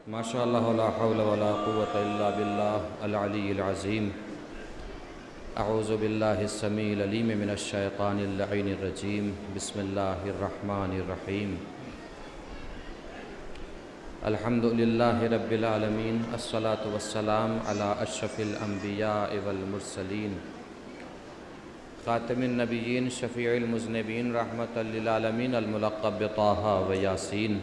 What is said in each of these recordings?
ماشاء اللہ لا حول ولا قوة الا باللہ العلی العظیم۔ اعوذ باللہ السمیع العلیم من الشیطان اللعین الرجیم۔ بسم اللہ الرحمن الرحیم۔ الحمد للہ رب العالمین، الصلاة والسلام علی اشرف الانبیاء والمرسلین، خاتم النبیین، شفیع المذنبین، رحمۃ للعالمین، الملقب بطٰہٰ و یاسین،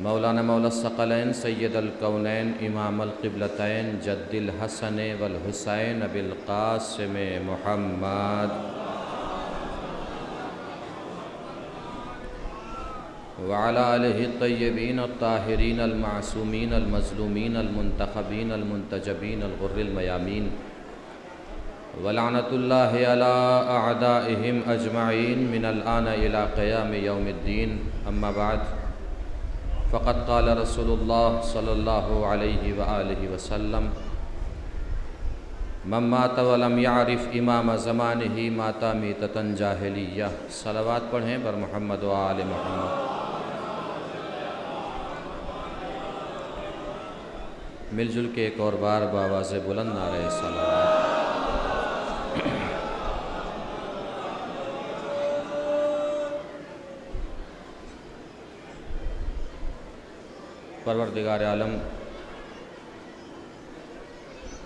مولانا مولا الثقلین، سید الکونین، امام القبلتین، جد الحسن والحسین، ابی القاسم محمد وعلی آلہ الطیبین الطاہرین المعصومین المظلومین المنتخبین المنتجبین الغر المیامین، ولعنۃ اللہ علی اعدائہم اجمعین من الآن الی قیام یوم الدین۔ اما بعد، فقد قال رسول اللہ صلی اللہ علیہ وآلہ وسلم: من مات ولم یعرف امام زمانہ مات میتۃ جاہلیہ۔ صلوات پڑھیں بر محمد و آل محمد۔ مل جل کے ایک اور بار بآواز بلند نعرہ صلوات۔ پروردگار عالم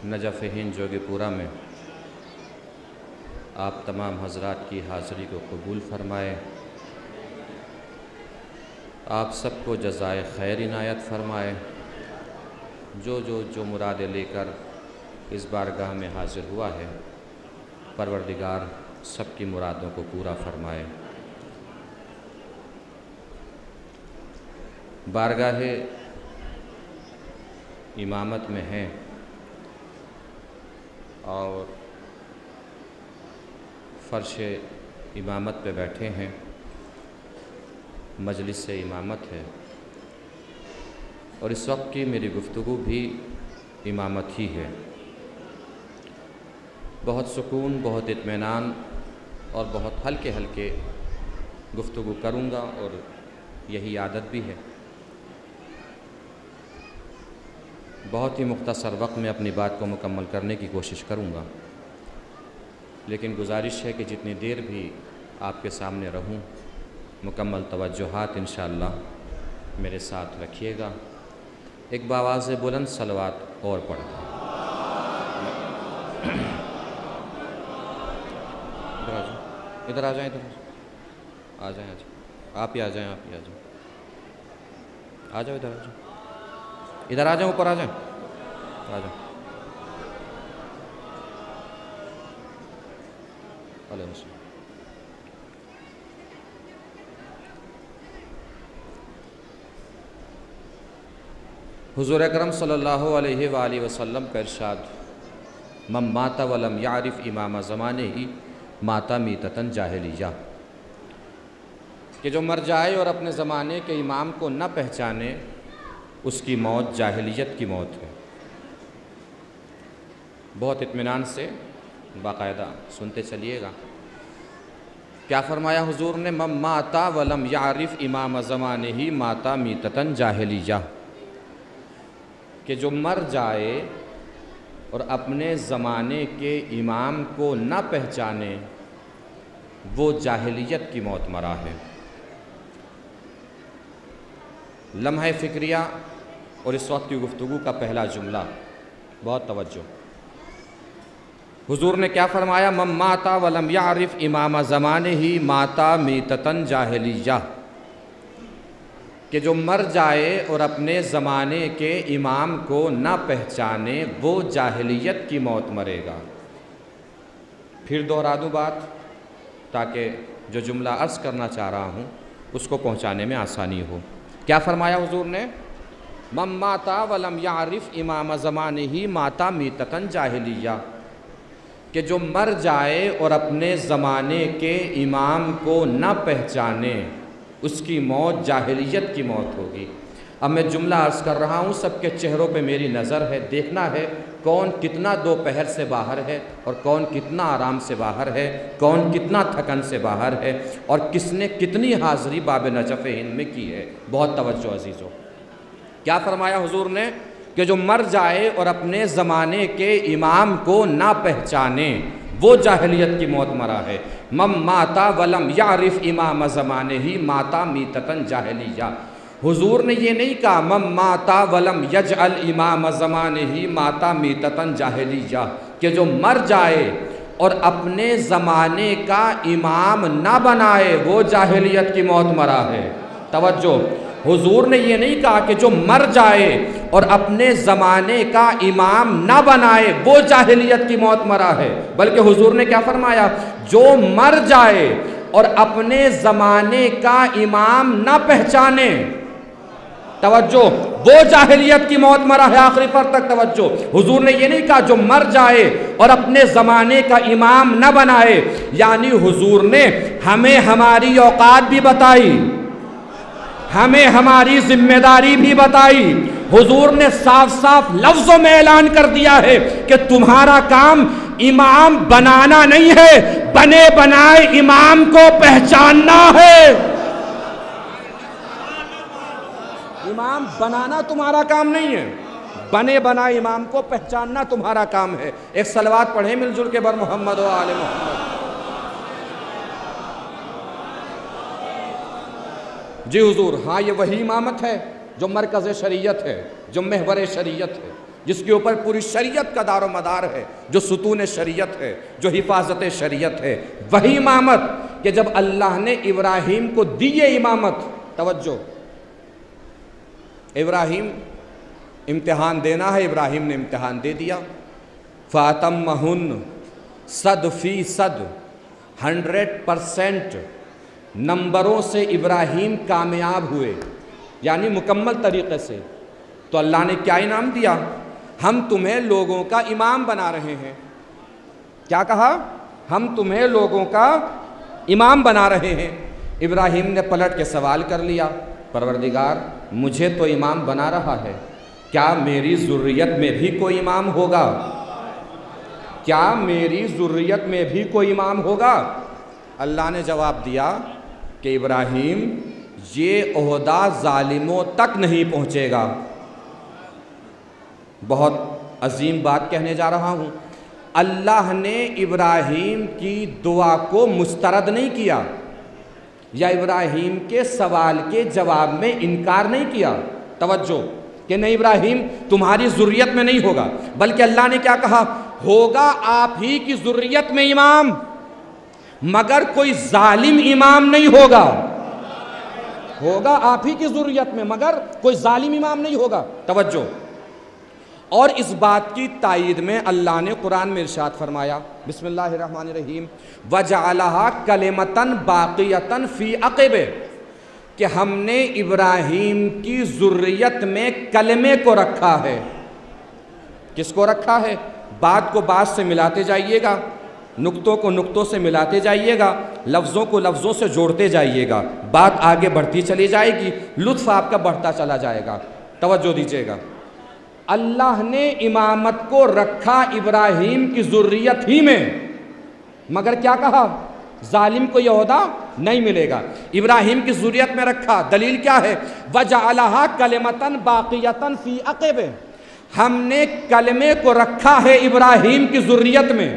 نجف ہند جوگی پورہ میں آپ تمام حضرات کی حاضری کو قبول فرمائے، آپ سب کو جزائے خیر عنایت فرمائے۔ جو مرادیں لے کر اس بارگاہ میں حاضر ہوا ہے، پروردگار سب کی مرادوں کو پورا فرمائے۔ بارگاہ امامت میں ہیں اور فرش امامت پہ بیٹھے ہیں، مجلس سے امامت ہے، اور اس وقت کی میری گفتگو بھی امامت ہی ہے۔ بہت سکون، بہت اطمینان اور بہت ہلکے ہلکے گفتگو کروں گا، اور یہی عادت بھی ہے۔ بہت ہی مختصر وقت میں اپنی بات کو مکمل کرنے کی کوشش کروں گا، لیکن گزارش ہے کہ جتنی دیر بھی آپ کے سامنے رہوں، مکمل توجہات انشاءاللہ میرے ساتھ رکھیے گا۔ ایک بآواز بلند صلوات اور پڑھ۔ ادھر آ جائیں، آ جائیں، آپ ہی آ جائیں، آپ ہی آ جائیں، آ جاؤ، ادھر آ جاؤ، ادھر آ جاؤ، اوپر آ جائیں، آ جاؤ۔ علیہ السلام۔ حضور اکرم صلی اللہ علیہ وآلہ وسلم کا ارشاد: من مات ولم یعرف امام زمانہ مات میتۃ جاہلیہ، کہ جو مر جائے اور اپنے زمانے کے امام کو نہ پہچانے، اس کی موت جاہلیت کی موت ہے۔ بہت اطمینان سے باقاعدہ سنتے چلیے گا۔ کیا فرمایا حضور نے؟ من مات ولم یعرف امام زمانہ مات میتۃ جاہلیہ، کہ جو مر جائے اور اپنے زمانے کے امام کو نہ پہچانے، وہ جاہلیت کی موت مرا ہے۔ لمحہ فکریہ اور اس وقت کی گفتگو کا پہلا جملہ، بہت توجہ۔ حضور نے کیا فرمایا؟ من مات ولم یعرف امام زمانہ مات میتۃ جاہلیہ، کہ جو مر جائے اور اپنے زمانے کے امام کو نہ پہچانے، وہ جاہلیت کی موت مرے گا۔ پھر دوہرا دوں بات، تاکہ جو جملہ عرض کرنا چاہ رہا ہوں اس کو پہنچانے میں آسانی ہو۔ کیا فرمایا حضور نے؟ من مات ولم یعرف امام زمانہ مات میتۃ جاہلیہ، کہ جو مر جائے اور اپنے زمانے کے امام کو نہ پہچانے، اس کی موت جاہلیت کی موت ہوگی۔ اب میں جملہ عرض کر رہا ہوں، سب کے چہروں پہ میری نظر ہے، دیکھنا ہے کون کتنا دوپہر سے باہر ہے اور کون کتنا آرام سے باہر ہے، کون کتنا تھکن سے باہر ہے، اور کس نے کتنی حاضری باب نجف ہند میں کی ہے۔ بہت توجہ عزیزو۔ کیا فرمایا حضور نے کہ جو مر جائے اور اپنے زمانے کے امام کو نہ پہچانے وہ جاہلیت کی موت مرا ہے۔ من ماتا ولم یعرف امام زمانے ہی ماتا میتتن جاہلیہ۔ حضور نے یہ نہیں کہا من ماتا ولم یجعل امام زمانے ہی ماتا میتتن جاہلیہ، کہ جو مر جائے اور اپنے زمانے کا امام نہ بنائے وہ جاہلیت کی موت مرا ہے۔ توجہ، حضور نے یہ نہیں کہا کہ جو مر جائے اور اپنے زمانے کا امام نہ بنائے وہ جاہلیت کی موت مرا ہے، بلکہ حضور نے کیا فرمایا؟ جو مر جائے اور اپنے زمانے کا امام نہ پہچانے، توجہ، وہ جاہلیت کی موت مرا ہے۔ آخری پر تک توجہ، حضور نے یہ نہیں کہا جو مر جائے اور اپنے زمانے کا امام نہ بنائے، یعنی حضور نے ہمیں ہماری اوقات بھی بتائی، ہمیں ہماری ذمہ داری بھی بتائی۔ حضور نے صاف صاف لفظوں میں اعلان کر دیا ہے کہ تمہارا کام امام بنانا نہیں ہے، بنے بنائے امام کو پہچاننا ہے۔ امام بنانا تمہارا کام نہیں ہے، بنے بنائے امام کو پہچاننا تمہارا کام ہے۔ ایک صلوات پڑھیں مل جل کے بر محمد و آل محمد۔ جی حضور، ہاں یہ وہی امامت ہے جو مرکز شریعت ہے، جو محور شریعت ہے، جس کے اوپر پوری شریعت کا دار و مدار ہے، جو ستون شریعت ہے، جو حفاظت شریعت ہے۔ وہی امامت کہ جب اللہ نے ابراہیم کو دی امامت، توجہ، ابراہیم امتحان دینا ہے، ابراہیم نے امتحان دے دیا۔ فَأَتَمَّهُنَّ 100% 100% نمبروں سے ابراہیم کامیاب ہوئے، یعنی مکمل طریقے سے۔ تو اللہ نے کیا انعام دیا؟ ہم تمہیں لوگوں کا امام بنا رہے ہیں۔ کیا کہا؟ ہم تمہیں لوگوں کا امام بنا رہے ہیں۔ ابراہیم نے پلٹ کے سوال کر لیا، پروردگار مجھے تو امام بنا رہا ہے، کیا میری ذریت میں بھی کوئی امام ہوگا؟ کیا میری ذریت میں بھی کوئی امام ہوگا؟ اللہ نے جواب دیا کہ ابراہیم یہ عہدہ ظالموں تک نہیں پہنچے گا۔ بہت عظیم بات کہنے جا رہا ہوں۔ اللہ نے ابراہیم کی دعا کو مسترد نہیں کیا، یا ابراہیم کے سوال کے جواب میں انکار نہیں کیا۔ توجہ کہ نہیں ابراہیم تمہاری ذریت میں نہیں ہوگا، بلکہ اللہ نے کیا کہا؟ ہوگا آپ ہی کی ذریت میں امام، مگر کوئی ظالم امام نہیں ہوگا۔ ہوگا آپ ہی کی ذریت میں مگر کوئی ظالم امام نہیں ہوگا۔ توجہ، اور اس بات کی تائید میں اللہ نے قرآن میں ارشاد فرمایا، بسم اللہ الرحمن الرحیم، وَجَعَلَهَا كَلِمَةً بَاقِيَةً فِي عَقِبِهِ، کہ ہم نے ابراہیم کی ذریت میں کلمے کو رکھا ہے۔ کس کو رکھا ہے؟ بات کو بات سے ملاتے جائیے گا، نقطوں کو نقطوں سے ملاتے جائیے گا، لفظوں کو لفظوں سے جوڑتے جائیے گا، بات آگے بڑھتی چلی جائے گی، لطف آپ کا بڑھتا چلا جائے گا۔ توجہ دیجیے گا، اللہ نے امامت کو رکھا ابراہیم کی ذریت ہی میں، مگر کیا کہا؟ ظالم کو یہ عہدہ نہیں ملے گا۔ ابراہیم کی ذریت میں رکھا، دلیل کیا ہے؟ وَجَعَلَهَا كَلِمَةً بَاقِيَةً فِي عَقِبِهِ، ہم نے کلمے کو رکھا ہے ابراہیم کی ذریت میں،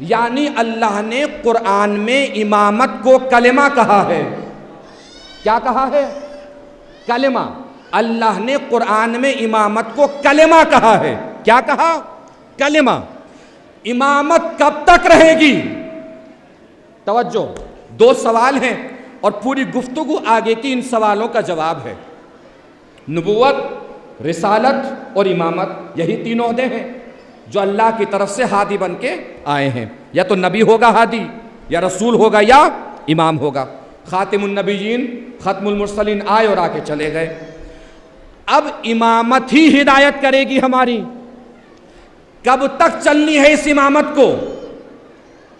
یعنی اللہ نے قرآن میں امامت کو کلمہ کہا ہے۔ کیا کہا ہے؟ کلمہ۔ اللہ نے قرآن میں امامت کو کلمہ کہا ہے۔ کیا کہا؟ کلمہ۔ امامت کب تک رہے گی؟ توجہ، دو سوال ہیں اور پوری گفتگو آگے کی ان سوالوں کا جواب ہے۔ نبوت، رسالت اور امامت، یہی تین عہدے ہیں جو اللہ کی طرف سے ہادی بن کے آئے ہیں۔ یا تو نبی ہوگا ہادی، یا رسول ہوگا، یا امام ہوگا۔ خاتم النبیین، ختم المرسلین آئے اور آ کے چلے گئے۔ اب امامت ہی ہدایت کرے گی ہماری۔ کب تک چلنی ہے اس امامت کو؟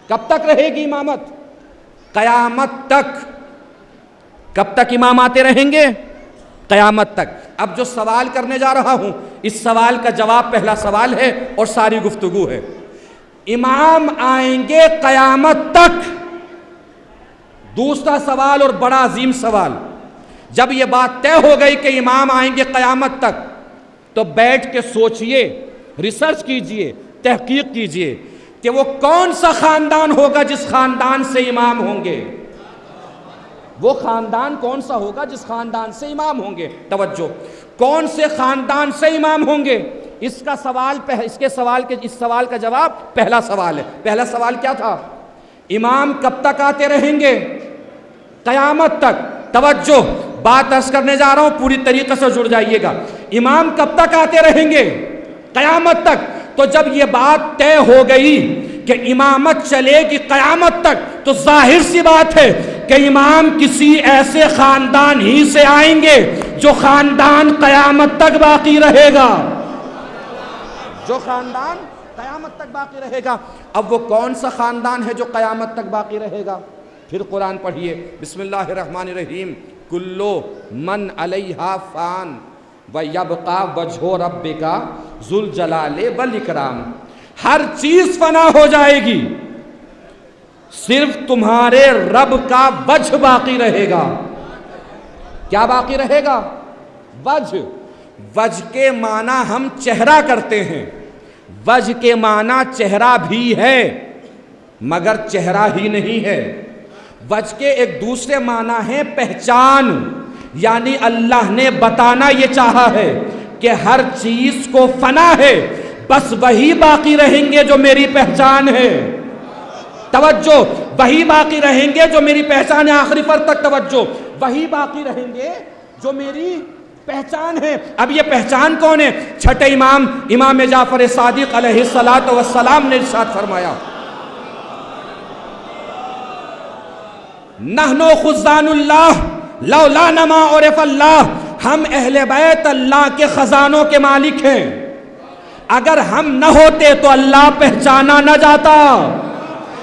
کب تک رہے گی امامت؟ قیامت تک۔ کب تک امام آتے رہیں گے؟ قیامت تک۔ اب جو سوال کرنے جا رہا ہوں، اس سوال کا جواب پہلا سوال ہے اور ساری گفتگو ہے۔ امام آئیں گے قیامت تک۔ دوسرا سوال اور بڑا عظیم سوال، جب یہ بات طے ہو گئی کہ امام آئیں گے قیامت تک، تو بیٹھ کے سوچئے، ریسرچ کیجئے، تحقیق کیجئے کہ وہ کون سا خاندان ہوگا جس خاندان سے امام ہوں گے، وہ خاندان کون سا ہوگا جس خاندان سے امام ہوں گے۔ توجہ، کون سے خاندان سے امام ہوں گے، اس سوال کا جواب پہلا سوال ہے۔ پہلا سوال کیا تھا؟ امام کب تک آتے رہیں گے؟ قیامت تک۔ توجہ، بات عرض کرنے جا رہا ہوں، پوری طریقے سے جڑ جائیے گا۔ امام کب تک آتے رہیں گے؟ قیامت تک۔ تو جب یہ بات طے ہو گئی کہ امامت چلے گی قیامت تک، تو ظاہر سی بات ہے کہ امام کسی ایسے خاندان ہی سے آئیں گے جو خاندان قیامت تک باقی رہے گا، جو خاندان قیامت تک باقی رہے گا۔ اب وہ کون سا خاندان ہے جو قیامت تک باقی رہے گا؟ پھر قرآن پڑھیے، بسم اللہ الرحمن الرحیم، کلو من علیہا فان ویبقی وجہ ربک ذو الجلال والاکرام۔ ہر چیز فنا ہو جائے گی، صرف تمہارے رب کا وجہ باقی رہے گا۔ کیا باقی رہے گا؟ وجہ۔ وجہ کے معنی ہم چہرہ کرتے ہیں، وجہ کے معنی چہرہ بھی ہے مگر چہرہ ہی نہیں ہے۔ وجہ کے ایک دوسرے معنی ہے پہچان، یعنی اللہ نے بتانا یہ چاہا ہے کہ ہر چیز کو فنا ہے، بس وہی باقی رہیں گے جو میری پہچان ہے۔ توجہ، وہی باقی رہیں گے جو میری پہچان ہے۔ آخری فرق تک توجہ، وہی باقی رہیں گے جو میری پہچان ہے۔ اب یہ پہچان کون ہے؟ چھٹے امام جعفر صادق علیہ السلام نے ارشاد فرمایا، نحنو خزان اللہ لولا نما عرف اللہ، ہم اہل بیت اللہ کے خزانوں کے مالک ہیں، اگر ہم نہ ہوتے تو اللہ پہچانا نہ جاتا۔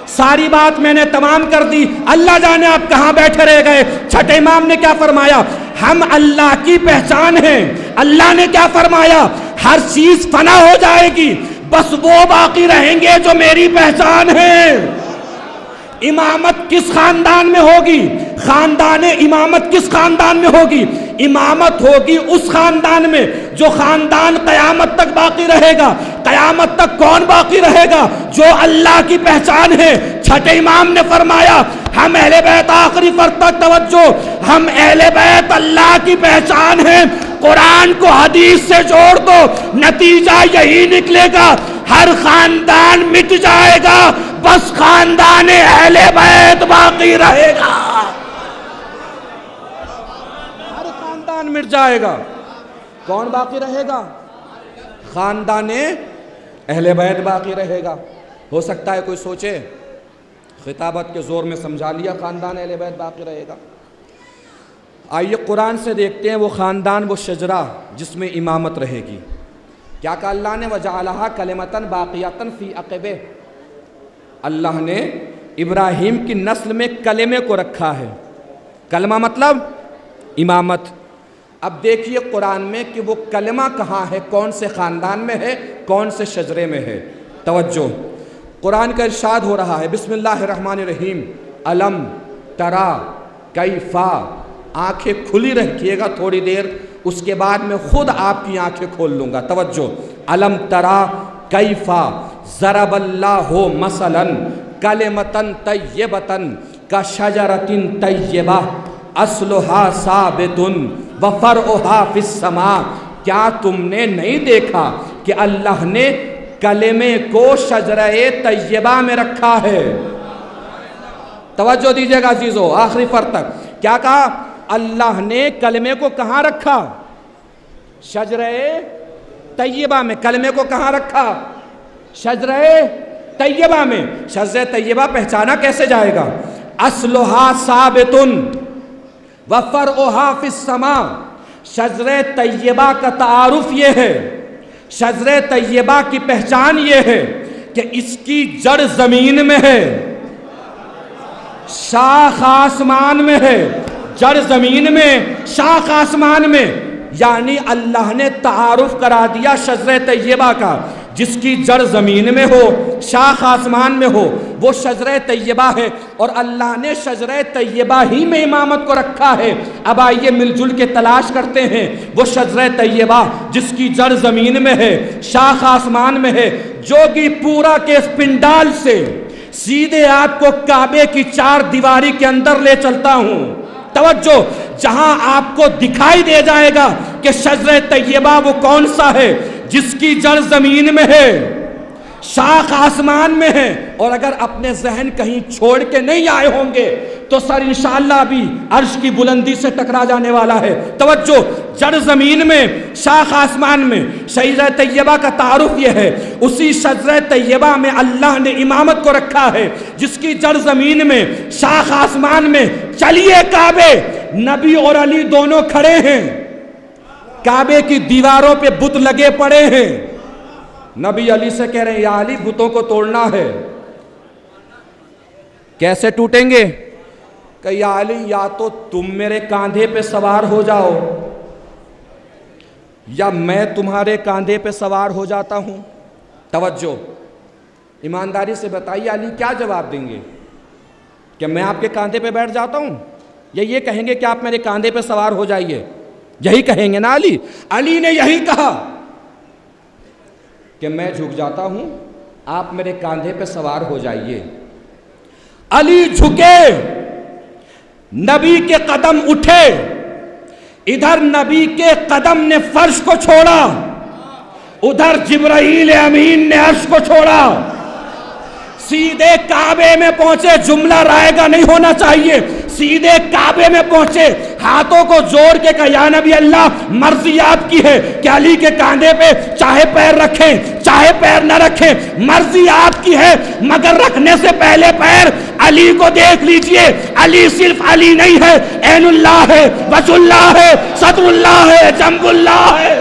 ساری بات میں نے تمام کر دی، اللہ جانے آپ کہاں بیٹھے رہ گئے۔ چھٹے امام نے کیا فرمایا؟ ہم اللہ کی پہچان ہیں۔ اللہ نے کیا فرمایا؟ ہر چیز فنا ہو جائے گی، بس وہ باقی رہیں گے جو میری پہچان ہے۔ امامت کس خاندان میں ہوگی؟ خاندان امامت کس خاندان میں ہوگی؟ امامت ہوگی اس خاندان میں جو خاندان قیامت تک باقی رہے گا۔ قیامت تک کون باقی رہے گا؟ جو اللہ کی پہچان ہے۔ چھٹے امام نے فرمایا، ہم اہل بیت، آخری فرق تک توجہ، ہم اہل بیت اللہ کی پہچان ہیں۔ قرآن کو حدیث سے جوڑ دو، نتیجہ یہی نکلے گا، ہر خاندان مٹ جائے گا، بس خاندان اہل بیت باقی رہے گا۔ ہر خاندان مٹ جائے گا، کون باقی رہے گا؟ خاندان اہل بیت باقی رہے گا۔ ہو سکتا ہے کوئی سوچے خطابت کے زور میں سمجھا لیا خاندان اہل بیت باقی رہے گا۔ آئیے قرآن سے دیکھتے ہیں وہ خاندان، وہ شجرہ جس میں امامت رہے گی۔ کیا کہا اللہ نے؟ وَجَعَلَهَا كَلِمَةً بَاقِيَةً فِي عَقِبِهِ، اللہ نے ابراہیم کی نسل میں کلمے کو رکھا ہے۔ کلمہ مطلب امامت۔ اب دیکھیے قرآن میں کہ وہ کلمہ کہاں ہے، کون سے خاندان میں ہے، کون سے شجرے میں ہے۔ توجہ، قرآن کا ارشاد ہو رہا ہے، بسم اللہ الرحمن الرحیم، الم ترا کیفا، آنکھیں کھلی رکھیے گا تھوڑی دیر، اس کے بعد میں خود آپ کی آنکھیں کھول لوں گا۔ توجہ، الم ترا کیفا ضرب اللہ مثلا کلمۃ طیبۃ کشجرۃ طیبہ اصلھا ثابت وفرعھا فی السماء، کیا تم نے نہیں دیکھا کہ اللہ نے کلمے کو شجرہ طیبہ میں رکھا ہے؟ توجہ دیجیے گا عزیزو، آخری فرق تک۔ کیا کہا؟ اللہ نے کلمے کو کہاں رکھا؟ شجرہ طیبہ میں۔ کلمے کو کہاں رکھا؟ شجرہ طیبہ میں۔ شجرہ طیبہ پہچانا کیسے جائے گا؟ اصلھا ثابت وفرعھا فی السماء، شجرہ طیبہ کا تعارف یہ ہے، شجرہ طیبہ کی پہچان یہ ہے کہ اس کی جڑ زمین میں ہے، شاخ آسمان میں ہے۔ جڑ زمین میں، شاخ آسمان میں، یعنی اللہ نے تعارف کرا دیا شجرہ طیبہ کا۔ جس کی جڑ زمین میں ہو شاخ آسمان میں ہو وہ شجرہ طیبہ ہے، اور اللہ نے شجرہ طیبہ ہی میں امامت کو رکھا ہے۔ اب آئیے مل جل کے تلاش کرتے ہیں وہ شجرہ طیبہ جس کی جڑ زمین میں ہے، شاخ آسمان میں ہے، جو کہ پورا کے اس پنڈال سے سیدھے آپ کو کعبے کی چار دیواری کے اندر لے چلتا ہوں۔ توجہ، جہاں آپ کو دکھائی دے جائے گا کہ شجرہ طیبہ وہ کون سا ہے جس کی جڑ زمین میں ہے، شاخ آسمان میں ہے، اور اگر اپنے ذہن کہیں چھوڑ کے نہیں آئے ہوں گے تو سر انشاءاللہ ابھی عرش کی بلندی سے ٹکرا جانے والا ہے۔ توجہ، جڑ زمین میں شاخ آسمان میں شجرہ طیبہ کا تعارف یہ ہے، اسی شجرہ طیبہ میں اللہ نے امامت کو رکھا ہے جس کی جڑ زمین میں شاخ آسمان میں۔ چلیے کعبے، نبی اور علی دونوں کھڑے ہیں، کعبے کی دیواروں پہ بت لگے پڑے ہیں، نبی علی سے کہہ رہے ہیں یا علی بتوں کو توڑنا ہے۔ کیسے ٹوٹیں گے؟ کہ یا علی یا تو تم میرے کاندھے پہ سوار ہو جاؤ یا میں تمہارے کاندھے پہ سوار ہو جاتا ہوں۔ توجہ، ایمانداری سے بتائیے علی کیا جواب دیں گے؟ کہ میں آپ کے کاندھے پہ بیٹھ جاتا ہوں، یا یہ کہیں گے کہ آپ میرے کاندھے پہ سوار ہو جائیے؟ یہی کہیں گے نا علی۔ علی نے یہی کہا کہ میں جھک جاتا ہوں، آپ میرے کاندھے پہ سوار ہو جائیے۔ علی جھکے، نبی کے قدم اٹھے، ادھر نبی کے قدم نے فرش کو چھوڑا، ادھر جبرائیل امین نے عرش کو چھوڑا، سیدھے کعبے میں پہنچے۔ جملہ رائے گا نہیں ہونا چاہیے، سیدھے کعبے میں پہنچے، ہاتھوں کو جوڑ کے کہا یا نبی اللہ مرضی آپ کی ہے کہ علی کے کاندھے پہ چاہے پیر رکھیں چاہے پیر نہ رکھیں، مرضی آپ کی ہے، مگر رکھنے سے پہلے پیر علی کو دیکھ لیجئے۔ علی صرف علی نہیں ہے، عین اللہ ہے، وجہ اللہ ہے، صدر اللہ ہے، جنب اللہ ہے۔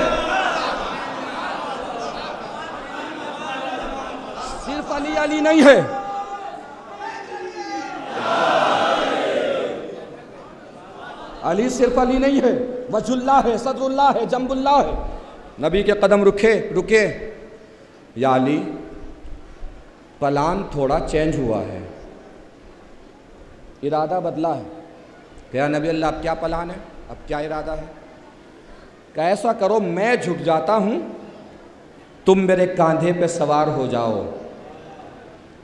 صرف علی علی نہیں ہے، علی صرف علی نہیں ہے، وجہ اللہ ہے، صدر اللہ ہے، جنب اللہ ہے۔ نبی کے قدم رکے، یا علی پلان تھوڑا چینج ہوا ہے، ارادہ بدلا ہے۔ کہ یا نبی اللہ اب کیا پلان ہے، اب کیا ارادہ ہے؟ کہ ایسا کرو میں جھک جاتا ہوں، تم میرے کاندھے پہ سوار ہو جاؤ،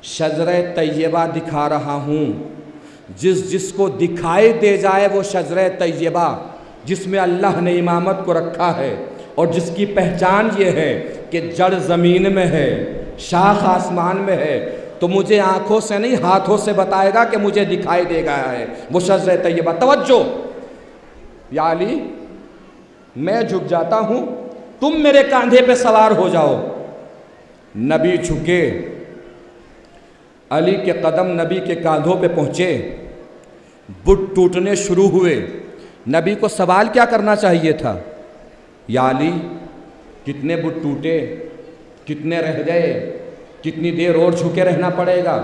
شجرہ طیبہ دکھا رہا ہوں، جس کو دکھائی دے جائے وہ شجرہ طیبہ جس میں اللہ نے امامت کو رکھا ہے، اور جس کی پہچان یہ ہے کہ جڑ زمین میں ہے، شاخ آسمان میں ہے، تو مجھے آنکھوں سے نہیں ہاتھوں سے بتائے گا کہ مجھے دکھائی دے گیا ہے وہ شجرہ طیبہ۔ توجہ، یا علی میں جھک جاتا ہوں، تم میرے کاندھے پہ سوار ہو جاؤ۔ نبی جھکے، علی کے قدم نبی کے کاندھوں پہ پہنچے، بت ٹوٹنے شروع ہوئے۔ نبی کو سوال کیا کرنا چاہیے تھا؟ یا علی کتنے بت ٹوٹے، کتنے رہ گئے، کتنی دیر اور جھکے رہنا پڑے گا،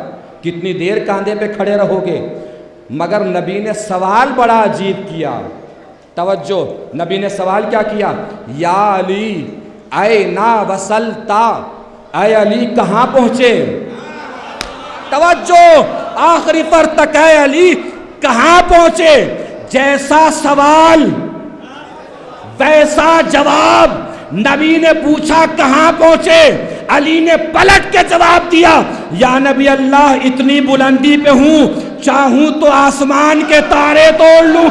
کتنی دیر کاندھے پہ کھڑے رہو گے؟ مگر نبی نے سوال بڑا عجیب کیا۔ توجہ، نبی نے سوال کیا کیا؟ یا علی اینا وصلتا، اے علی کہاں پہنچے؟ توجہ، آخری پر تک ہے علی کہاں پہنچے؟ جیسا سوال ویسا جواب۔ نبی نے پوچھا کہاں پہنچے، علی نے پلٹ کے جواب دیا یا نبی اللہ اتنی بلندی پہ ہوں، چاہوں تو آسمان کے تارے توڑ لوں۔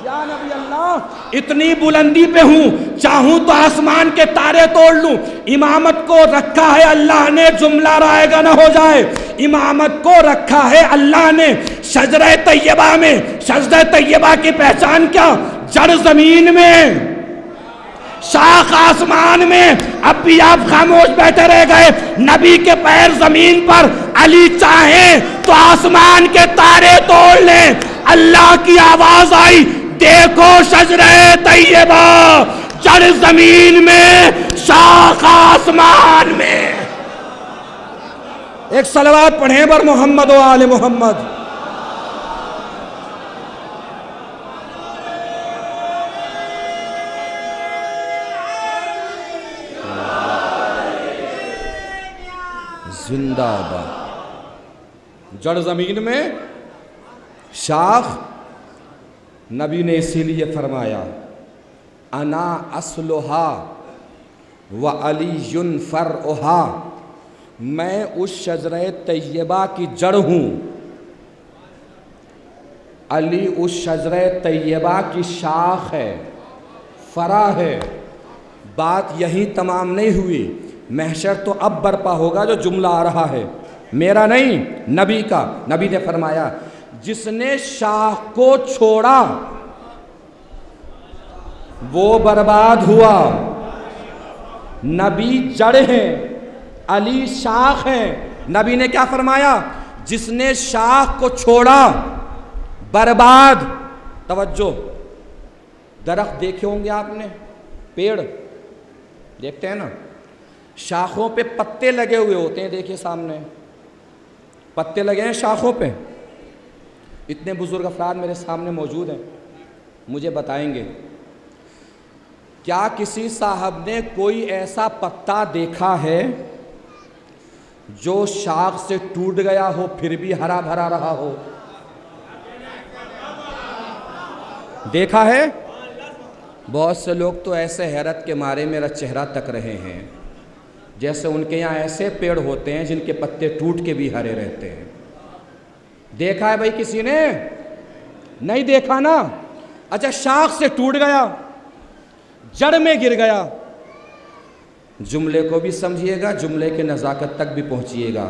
یا نبی اللہ اتنی بلندی پہ ہوں، چاہوں تو آسمان کے تارے توڑ لوں۔ امامت کو رکھا ہے اللہ نے، جملہ رائے گا نہ ہو جائے، امامت کو رکھا ہے اللہ نے شجرہ طیبہ میں۔ شجرہ طیبہ کی پہچان کیا؟ جڑ زمین میں، شاخ آسمان میں۔ اب بھی آپ خاموش بیٹھے رہ گئے، نبی کے پیر زمین پر، علی چاہیں تو آسمان کے تارے توڑ لیں۔ اللہ کی آواز آئی، دیکھو شجرہ طیبہ، جڑ زمین میں، شاخ آسمان میں۔ ایک صلوات پڑھیں بر محمد و آل محمد۔ زندہ باد. جڑ زمین میں، شاخ. نبی نے اسی لیے فرمایا انا اصلھا وعلی فرعھا، میں اس شجرہ طیبہ کی جڑ ہوں، علی اس شجرہ طیبہ کی شاخ ہے، فرع ہے. بات یہی تمام نہیں ہوئی، محشر تو اب برپا ہوگا. جو جملہ آ رہا ہے میرا نہیں، نبی کا. نبی نے فرمایا جس نے شاخ کو چھوڑا وہ برباد ہوا. نبی جڑ ہیں، علی شاخ ہیں. نبی نے کیا فرمایا؟ جس نے شاخ کو چھوڑا برباد. توجہ، درخت دیکھے ہوں گے آپ نے، پیڑ دیکھتے ہیں نا، شاخوں پہ پتے لگے ہوئے ہوتے ہیں. دیکھیں سامنے پتے لگے ہیں شاخوں پہ. اتنے بزرگ افراد میرے سامنے موجود ہیں، مجھے بتائیں گے کیا کسی صاحب نے کوئی ایسا پتا دیکھا ہے جو شاخ سے ٹوٹ گیا ہو پھر بھی ہرا بھرا رہا ہو؟ دیکھا ہے؟ بہت سے لوگ تو ایسے حیرت کے مارے میرا چہرہ تک رہے ہیں جیسے ان کے یہاں ایسے پیڑ ہوتے ہیں جن کے پتے ٹوٹ کے بھی ہرے رہتے ہیں. دیکھا ہے بھائی کسی نے؟ نہیں دیکھا نا. اچھا، شاخ سے ٹوٹ گیا، جڑ میں گر گیا. جملے کو بھی سمجھیے گا، جملے کے نزاکت تک بھی پہنچیے گا.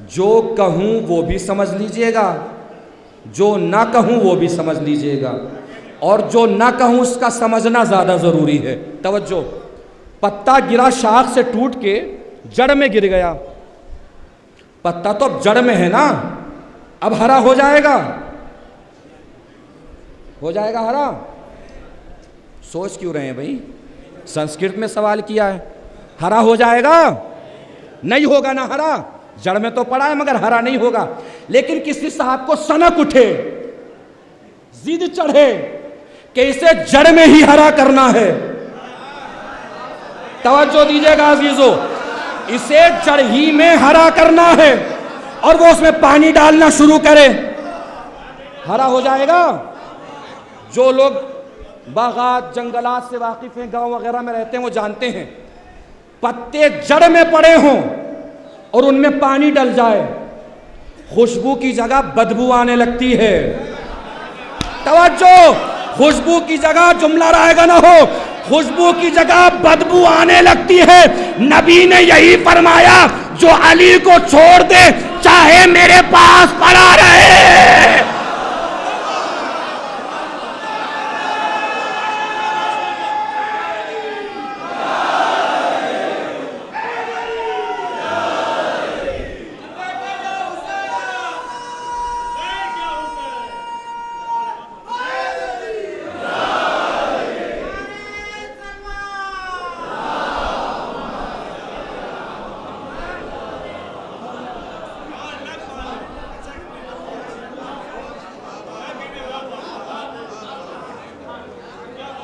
جو کہوں وہ بھی سمجھ لیجئے گا، جو نہ کہوں وہ بھی سمجھ لیجئے گا، اور جو نہ کہوں اس کا سمجھنا زیادہ ضروری ہے. توجہ، پتا گرا شاخ سے ٹوٹ کے جڑ میں گر گیا. پتا تو اب جڑ میں ہے نا، اب ہرا ہو جائے گا، ہو جائے گا ہرا. سوچ کیوں رہے ہیں بھائی؟ سنسکرت میں سوال کیا ہے. ہرا ہو جائے گا؟ نہیں ہوگا نا ہرا. جڑ میں تو پڑا ہے مگر ہرا نہیں ہوگا. لیکن کسی صاحب کو سنک اٹھے، ضد چڑھے کہ اسے جڑ میں ہی ہرا کرنا ہے. توجہ دیجئے گا عزیزو، اسے جڑ ہی میں ہرا کرنا ہے اور وہ اس میں پانی ڈالنا شروع کرے، ہرا ہو جائے گا. جو لوگ باغات جنگلات سے واقف ہیں، گاؤں وغیرہ میں رہتے ہیں، وہ جانتے ہیں پتے جڑ میں پڑے ہوں اور ان میں پانی ڈل جائے، خوشبو کی جگہ بدبو آنے لگتی ہے. توجہ، خوشبو کی جگہ، جملہ رائے گا نہ ہو، خوشبو کی جگہ بدبو آنے لگتی ہے. نبی نے یہی فرمایا جو علی کو چھوڑ دے چاہے میرے پاس پڑا رہے.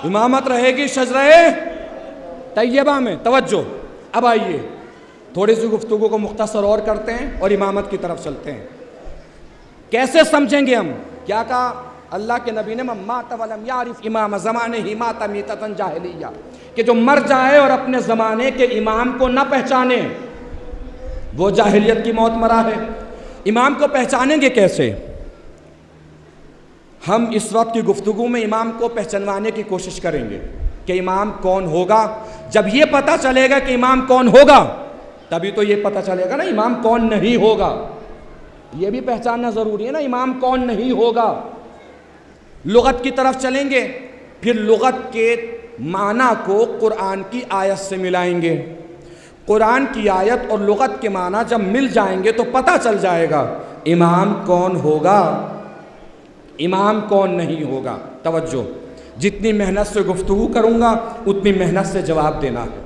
امامت رہے گی شجرہ طیبہ میں. توجہ، اب آئیے تھوڑی سی گفتگو کو مختصر اور کرتے ہیں اور امامت کی طرف چلتے ہیں. کیسے سمجھیں گے ہم؟ کیا کہا اللہ کے نبی نے؟ من مات ولم یعرف امام زمانہ مات میتۃ جاہلیہ، کہ جو مر جائے اور اپنے زمانے کے امام کو نہ پہچانے وہ جاہلیت کی موت مرا ہے. امام کو پہچانیں گے کیسے؟ ہم اس وقت کی گفتگو میں امام کو پہچانوانے کی کوشش کریں گے کہ امام کون ہوگا. جب یہ پتہ چلے گا کہ امام کون ہوگا تبھی تو یہ پتہ چلے گا نا امام کون نہیں ہوگا. یہ بھی پہچاننا ضروری ہے نا امام کون نہیں ہوگا. لغت کی طرف چلیں گے، پھر لغت کے معنی کو قرآن کی آیت سے ملائیں گے. قرآن کی آیت اور لغت کے معنی جب مل جائیں گے تو پتہ چل جائے گا امام کون ہوگا، امام کون نہیں ہوگا. توجہ، جتنی محنت سے گفتگو کروں گا اتنی محنت سے جواب دینا ہے.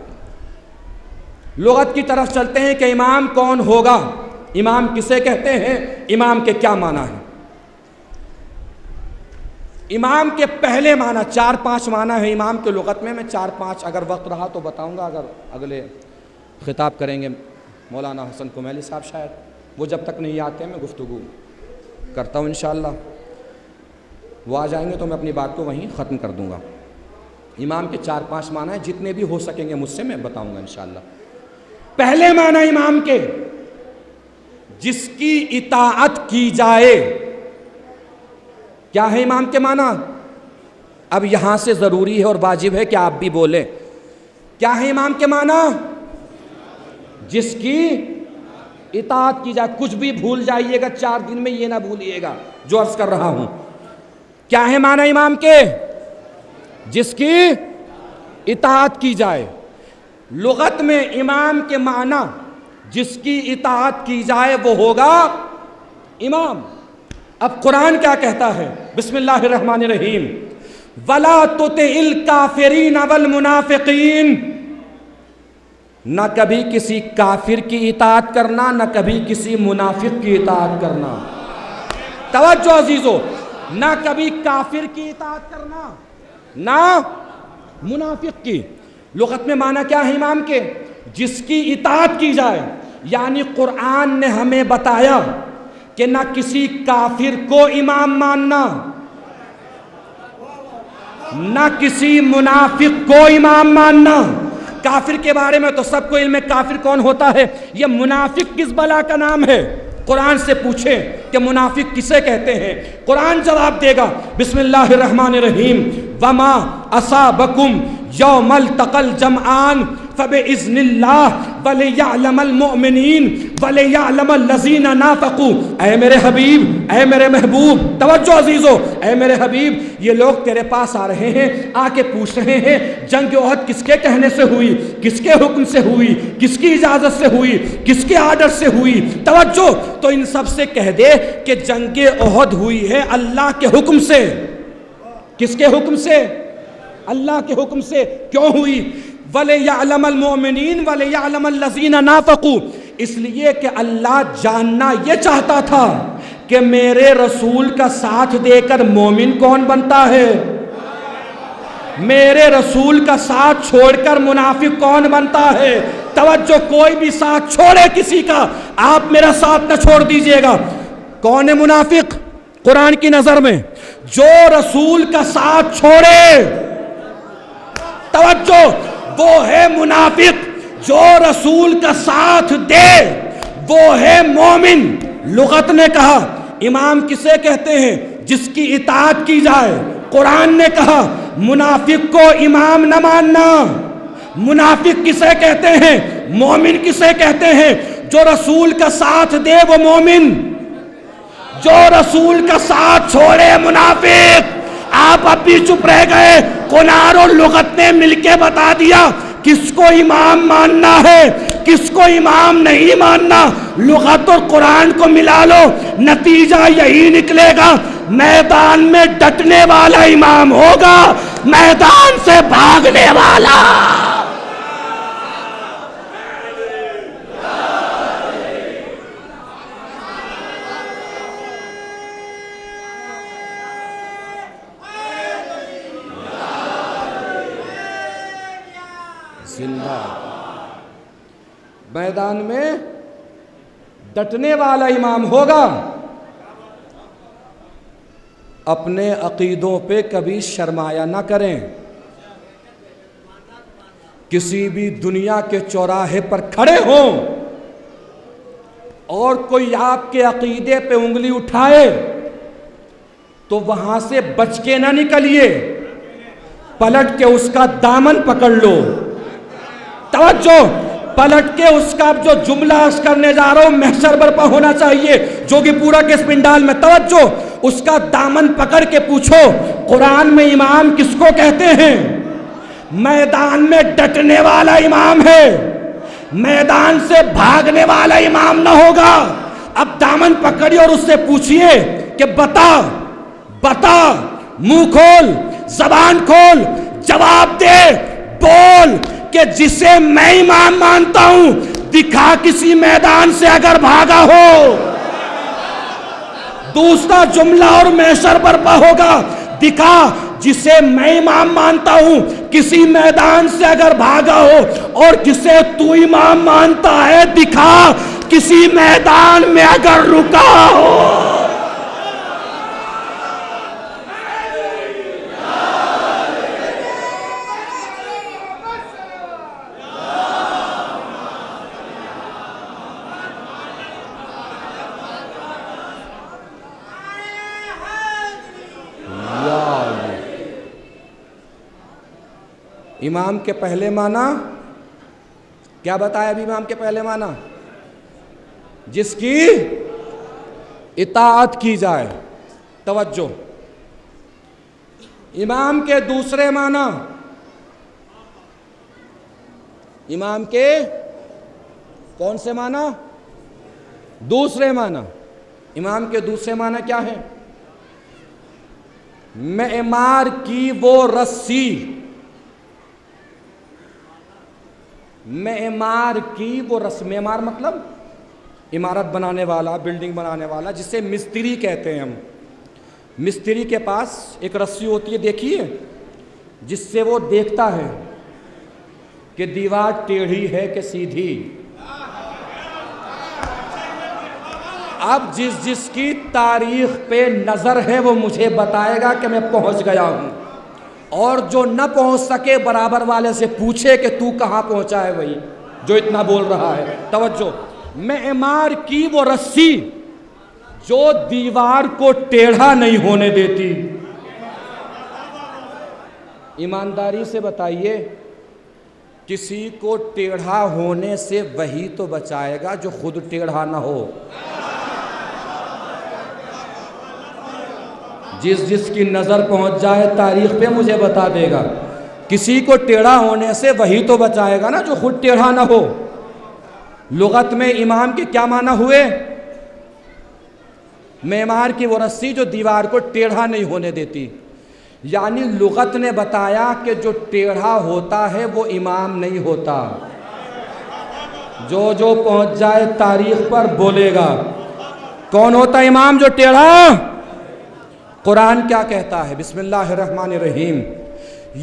لغت کی طرف چلتے ہیں کہ امام کون ہوگا، امام کسے کہتے ہیں، امام کے کیا معنی ہیں. امام کے پہلے معنی 4-5 معنی ہیں امام کے لغت میں. میں 4-5 اگر وقت رہا تو بتاؤں گا، اگر اگلے خطاب کریں گے مولانا حسن کمیلی صاحب شاید، وہ جب تک نہیں آتے میں گفتگو کرتا ہوں انشاءاللہ، وہ آ جائیں گے تو میں اپنی بات کو وہیں ختم کر دوں گا۔ امام کے 4-5 معنی ہیں، جتنے بھی ہو سکیں گے مجھ سے میں بتاؤں گا انشاءاللہ۔ پہلے معنی امام کے، جس کی اطاعت کی جائے۔ کیا ہے امام کے معنی؟ اب یہاں سے ضروری ہے اور واجب ہے کہ آپ بھی بولیں، کیا ہے امام کے معنی؟ جس کی اطاعت کی جائے۔ کچھ بھی بھول جائیے گا 4 دن میں یہ نہ بھولیے گا جو عرض کر رہا ہوں۔ کیا ہے معنی امام کے؟ جس کی اطاعت کی جائے۔ لغت میں امام کے معنی جس کی اطاعت کی جائے وہ ہوگا امام۔ اب قرآن کیا کہتا ہے؟ بسم اللہ الرحمن الرحیم، وَلَا تُطِعِ الْكَافِرِينَ وَالْمُنَافِقِينَ۔ نہ کبھی کسی کافر کی اطاعت کرنا، نہ کبھی کسی منافق کی اطاعت کرنا۔ توجہ عزیزو، نہ کبھی کافر کی اطاعت کرنا، نہ منافق کی۔ لغت میں معنی کیا ہے امام کے؟ جس کی اطاعت کی جائے، یعنی قرآن نے ہمیں بتایا کہ نہ کسی کافر کو امام ماننا، نہ کسی منافق کو امام ماننا۔ کافر کے بارے میں تو سب کو علم ہے، کافر کون ہوتا ہے؟ یہ منافق کس بلا کا نام ہے؟ قرآن سے پوچھیں کہ منافق کسے کہتے ہیں، قرآن جواب دے گا۔ بسم اللہ الرحمن الرحیم، وما اصابکم یوم التقى الجمعان فبإذن اللہ ولیعلم المؤمنین ولیعلم الذین نافقوا۔ اے میرے حبیب، اے میرے محبوب، توجہ عزیزو، اے میرے حبیب، یہ لوگ تیرے پاس آ رہے ہیں، آ کے پوچھ رہے ہیں جنگ احد کس کے کہنے سے ہوئی، کس کے حکم سے ہوئی، کس کی اجازت سے ہوئی، کس کے آرڈر سے ہوئی۔ توجہ، تو ان سب سے کہہ دے کہ جنگ احد ہوئی ہے اللہ کے حکم سے۔ کس کے حکم سے؟ اللہ کے حکم سے۔ کیوں ہوئی؟ وَلِيَعْلَمَ الْمُؤْمِنِينَ وَلِيَعْلَمَ الَّذِينَ نَافَقُوا، اس لیے کہ اللہ جاننا یہ چاہتا تھا کہ میرے رسول کا ساتھ دے کر مومن کون بنتا ہے، میرے رسول کا ساتھ چھوڑ کر منافق کون بنتا ہے۔ توجہ، کوئی بھی ساتھ چھوڑے کسی کا، آپ میرا ساتھ نہ چھوڑ دیجئے گا۔ کون ہے منافق قرآن کی نظر میں؟ جو رسول کا ساتھ چھوڑے، توجہ، وہ ہے منافق۔ جو رسول کا ساتھ دے وہ ہے مومن۔ لغت نے کہا امام کسے کہتے ہیں؟ جس کی اطاعت کی جائے۔ قرآن نے کہا منافق کو امام نہ ماننا۔ منافق کسے کہتے ہیں؟ مومن کسے کہتے ہیں؟ جو رسول کا ساتھ دے وہ مومن، جو رسول کا ساتھ چھوڑے منافق۔ آپ اب بھی چپ رہ گئے، قرآن اور لغت نے مل کے بتا دیا کس کو امام ماننا ہے، کس کو امام نہیں ماننا۔ لغت اور قرآن کو ملا لو، نتیجہ یہی نکلے گا، میدان میں ڈٹنے والا امام ہوگا، میدان سے بھاگنے والا۔ زندہ میدان میں ڈٹنے والا امام ہوگا۔ اپنے عقیدوں پہ کبھی شرمایا نہ کریں۔ کسی بھی دنیا کے چوراہے پر کھڑے ہوں اور کوئی آپ کے عقیدے پہ انگلی اٹھائے تو وہاں سے بچ کے نہ نکلیے، پلٹ کے اس کا دامن پکڑ لو۔ توجہ، پلٹ کے اس کا جو جملہ عرض کرنے جا رہا ہوں محشر برپا ہونا چاہیے جو کہ پورا کے اس پنڈال میں۔ توجہ، اس کا دامن پکڑ کے پوچھو قرآن میں امام کس کو کہتے ہیں؟ میدان میں ڈٹنے والا امام ہے، میدان سے بھاگنے والا امام نہ ہوگا۔ اب دامن پکڑی اور اس سے پوچھئے کہ بتا بتا، منہ کھول، زبان کھول، جواب دے، بول کہ جسے میں امام مانتا ہوں دکھا کسی میدان سے اگر بھاگا ہو۔ دوسرا جملہ اور محشر برپا ہوگا، دکھا جسے میں امام مانتا ہوں کسی میدان سے اگر بھاگا ہو، اور جسے تو امام مانتا ہے دکھا کسی میدان میں اگر رکا ہو۔ امام کے پہلے معنی کیا بتایا ابھی؟ امام کے پہلے معنی جس کی اطاعت کی جائے۔ توجہ، امام کے دوسرے معنی، امام کے کون سے معنی؟ دوسرے معنی۔ امام کے دوسرے معنی کیا ہے؟ معمار کی وہ رسی، معمار کی وہ رسی، معمار مطلب عمارت بنانے والا، بلڈنگ بنانے والا، جسے مستری کہتے ہیں ہم۔ مستری کے پاس ایک رسی ہوتی ہے، دیکھیے، جس سے وہ دیکھتا ہے کہ دیوار ٹیڑھی ہے کہ سیدھی۔ اب جس کی تاریخ پہ نظر ہے وہ مجھے بتائے گا کہ میں پہنچ گیا ہوں، اور جو نہ پہنچ سکے برابر والے سے پوچھے کہ تو کہاں پہنچا ہے، وہی جو اتنا بول رہا ہے۔ توجہ، معمار کی وہ رسی جو دیوار کو ٹیڑھا نہیں ہونے دیتی۔ ایمانداری سے بتائیے، کسی کو ٹیڑھا ہونے سے وہی تو بچائے گا جو خود ٹیڑھا نہ ہو۔ جس کی نظر پہنچ جائے تاریخ پہ مجھے بتا دے گا، کسی کو ٹیڑھا ہونے سے وہی تو بچائے گا نا جو خود ٹیڑھا نہ ہو۔ لغت میں امام کے کیا معنی ہوئے؟ معمار کی وہ رسی جو دیوار کو ٹیڑھا نہیں ہونے دیتی، یعنی لغت نے بتایا کہ جو ٹیڑھا ہوتا ہے وہ امام نہیں ہوتا۔ جو پہنچ جائے تاریخ پر بولے گا کون ہوتا امام جو ٹیڑھا؟ قرآن کیا کہتا ہے؟ بسم اللہ الرحمن الرحیم،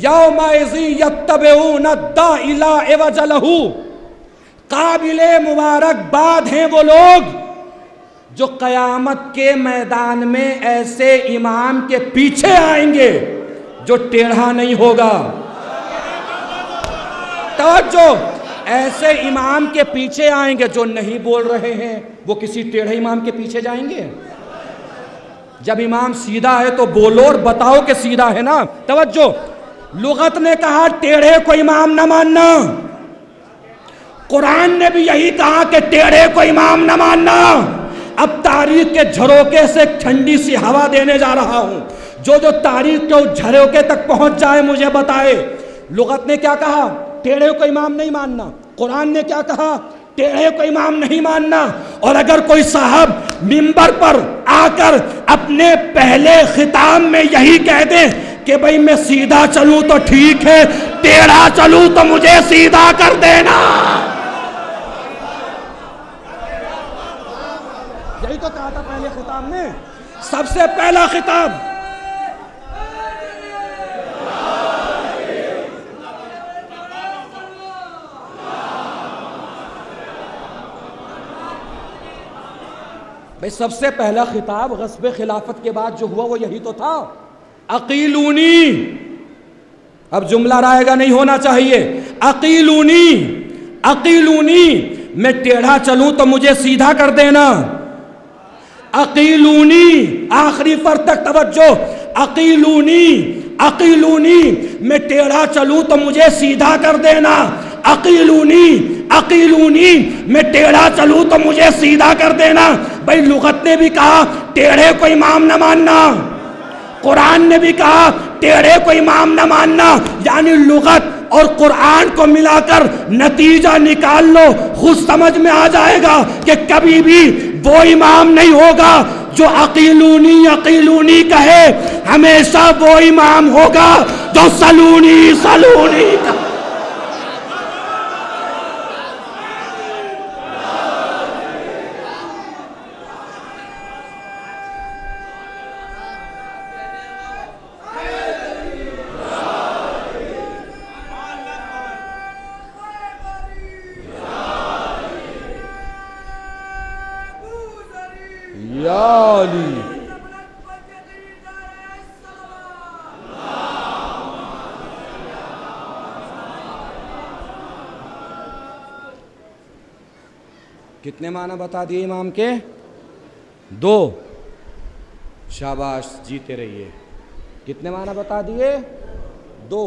یومئذ یتبعون الداعی لا عوج لہ، قابل مبارکباد ہیں وہ لوگ جو قیامت کے میدان میں ایسے امام کے پیچھے آئیں گے جو ٹیڑھا نہیں ہوگا۔ توجہ، ایسے امام کے پیچھے آئیں گے جو نہیں بول رہے ہیں، وہ کسی ٹیڑھے امام کے پیچھے جائیں گے؟ جب امام سیدھا ہے تو بولو اور بتاؤ کہ سیدھا ہے نا۔ توجہ، لغت نے کہا ٹیڑھے کو امام نہ ماننا، قرآن نے بھی یہی کہا کہ ٹیڑھے کو امام نہ ماننا۔ اب تاریخ کے جھروکے سے ٹھنڈی سی ہوا دینے جا رہا ہوں، جو تاریخ کے جھروکے تک پہنچ جائے مجھے بتائے۔ لغت نے کیا کہا؟ ٹیڑھے کو امام نہیں ماننا۔ قرآن نے کیا کہا؟ ٹیڑھے کو امام نہیں ماننا۔ اور اگر کوئی صاحب منبر پر آ کر اپنے پہلے خطاب میں یہی کہہ دے کہ بھئی میں سیدھا چلوں تو ٹھیک ہے، ٹیڑھا چلوں تو مجھے سیدھا کر دینا، یہی تو کہا تھا پہلے خطاب میں، سب سے پہلا خطاب۔ بھئی سب سے پہلا خطاب غصب خلافت کے بعد جو ہوا وہ یہی تو تھا، اقیلونی۔ اب جملہ رائے گا نہیں ہونا چاہیے، اقیلونی، اقیلونی، میں ٹیڑھا چلوں تو مجھے سیدھا کر دینا۔ اقیلونی، آخری پر تک توجہ، اقیلونی، اقیلونی، میں ٹیڑھا چلوں تو مجھے سیدھا کر دینا۔ اقیلونی، اقیلونی، میں ٹیڑھا چلوں تو مجھے سیدھا کر دینا۔ بھئی لغت نے بھی کہا ٹیڑھے کو امام نہ ماننا، قرآن نے بھی کہا ٹیڑھے کو امام نہ ماننا، یعنی لغت اور قرآن کو ملا کر نتیجہ نکال لو، خود سمجھ میں آ جائے گا کہ کبھی بھی وہ امام نہیں ہوگا جو عقیلونی عقیلونی کہے، ہمیشہ وہ امام ہوگا جو سلونی سلونی کہے۔ علی. کتنے معنی بتا دیے امام کے؟ 2. شاباش، جیتے رہیے. کتنے معنی بتا دیے؟ 2.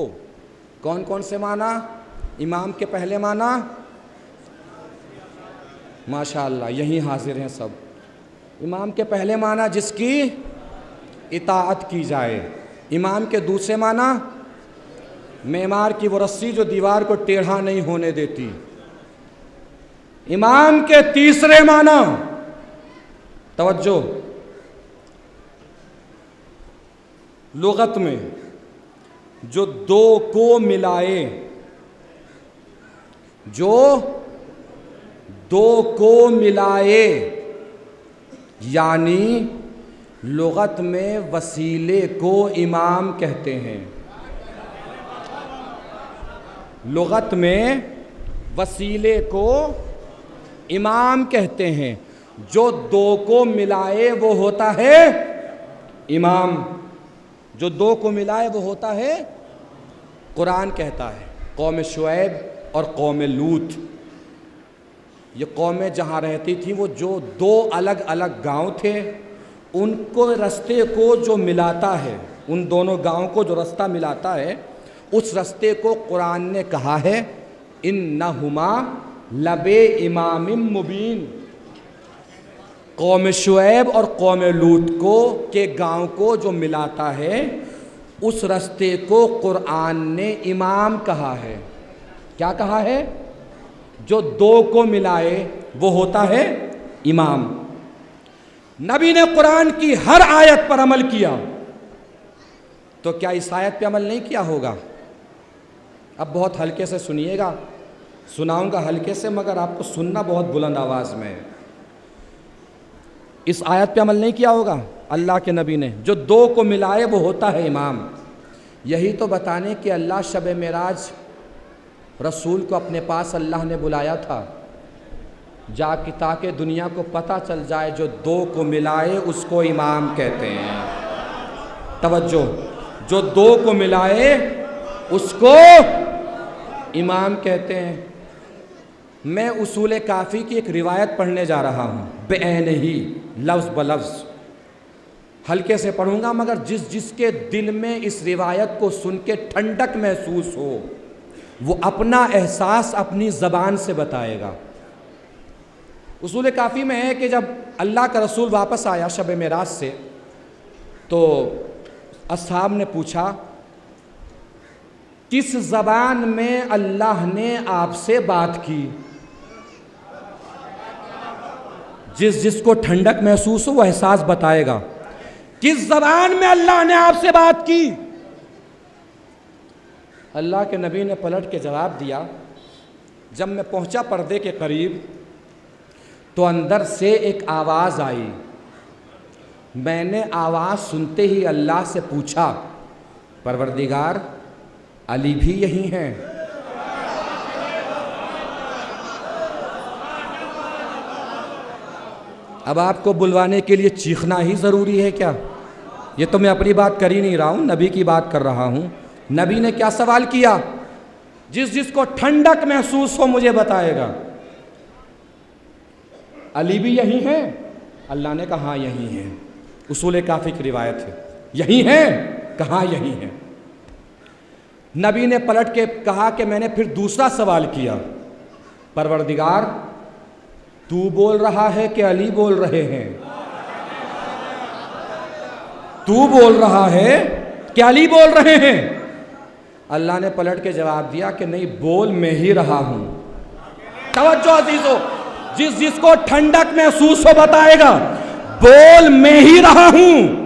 کون کون سے معنی؟ امام کے پہلے معنی ماشاءاللہ یہیں حاضر ہیں سب. امام کے پہلے معنی جس کی اطاعت کی جائے. امام کے دوسرے معنی معمار کی وہ رسی جو دیوار کو ٹیڑھا نہیں ہونے دیتی. امام کے تیسرے معنی، توجہ، لغت میں جو 2 کو ملائے، جو 2 کو ملائے، یعنی لغت میں وسیلے کو امام کہتے ہیں. لغت میں وسیلے کو امام کہتے ہیں. جو 2 کو ملائے وہ ہوتا ہے امام. جو 2 کو ملائے وہ ہوتا ہے، قرآن کہتا ہے قوم شعیب اور قوم لوط، یہ قومیں جہاں رہتی تھیں وہ جو 2 الگ الگ گاؤں تھے، ان کو رستے کو جو ملاتا ہے، ان دونوں گاؤں کو جو رستہ ملاتا ہے، اس رستے کو قرآن نے کہا ہے انہما لبے امام مبین. قوم شعیب اور قوم لوط کو کے گاؤں کو جو ملاتا ہے، اس رستے کو قرآن نے امام کہا ہے. کیا کہا ہے؟ جو 2 کو ملائے وہ ہوتا ہے امام. نبی نے قرآن کی ہر آیت پر عمل کیا، تو کیا اس آیت پہ عمل نہیں کیا ہوگا؟ اب بہت ہلکے سے سنیے گا، سناؤں گا ہلکے سے، مگر آپ کو سننا بہت بلند آواز میں. اس آیت پہ عمل نہیں کیا ہوگا؟ اللہ کے نبی نے جو 2 کو ملائے وہ ہوتا ہے امام. یہی تو بتانے کہ اللہ شب معراج رسول کو اپنے پاس اللہ نے بلایا تھا جا کہ تاکہ دنیا کو پتہ چل جائے جو 2 کو ملائے اس کو امام کہتے ہیں. توجہ، جو 2 کو ملائے اس کو امام کہتے ہیں. میں اصول کافی کی ایک روایت پڑھنے جا رہا ہوں بعین ہی، لفظ بلفظ، ہلکے سے پڑھوں گا، مگر جس کے دل میں اس روایت کو سن کے ٹھنڈک محسوس ہو وہ اپنا احساس اپنی زبان سے بتائے گا. اصول کافی میں ہے کہ جب اللہ کا رسول واپس آیا شب معراج سے تو اصحاب نے پوچھا کس زبان میں اللہ نے آپ سے بات کی؟ جس کو ٹھنڈک محسوس ہو وہ احساس بتائے گا. کس زبان میں اللہ نے آپ سے بات کی؟ اللہ کے نبی نے پلٹ کے جواب دیا، جب میں پہنچا پردے کے قریب تو اندر سے ایک آواز آئی. میں نے آواز سنتے ہی اللہ سے پوچھا پروردگار علی بھی یہی ہیں؟ اب آپ کو بلوانے کے لیے چیخنا ہی ضروری ہے کیا؟ یہ تو میں اپنی بات کر ہی نہیں رہا ہوں، نبی کی بات کر رہا ہوں. نبی نے کیا سوال کیا؟ جس کو ٹھنڈک محسوس ہو مجھے بتائے گا. علی بھی یہی ہیں؟ اللہ نے کہا ہاں یہی ہیں. اصول کافی کی روایت ہے. یہی ہیں؟ کہاں یہی ہیں. نبی نے پلٹ کے کہا کہ میں نے پھر دوسرا سوال کیا، پروردگار تو بول رہا ہے کہ علی بول رہے ہیں؟ تو بول رہا ہے کہ علی بول رہے ہیں؟ اللہ نے پلٹ کے جواب دیا کہ نہیں، بول میں ہی رہا ہوں. توجہ عزیزو، جس کو ٹھنڈک محسوس ہو بتائے گا بول میں ہی رہا ہوں.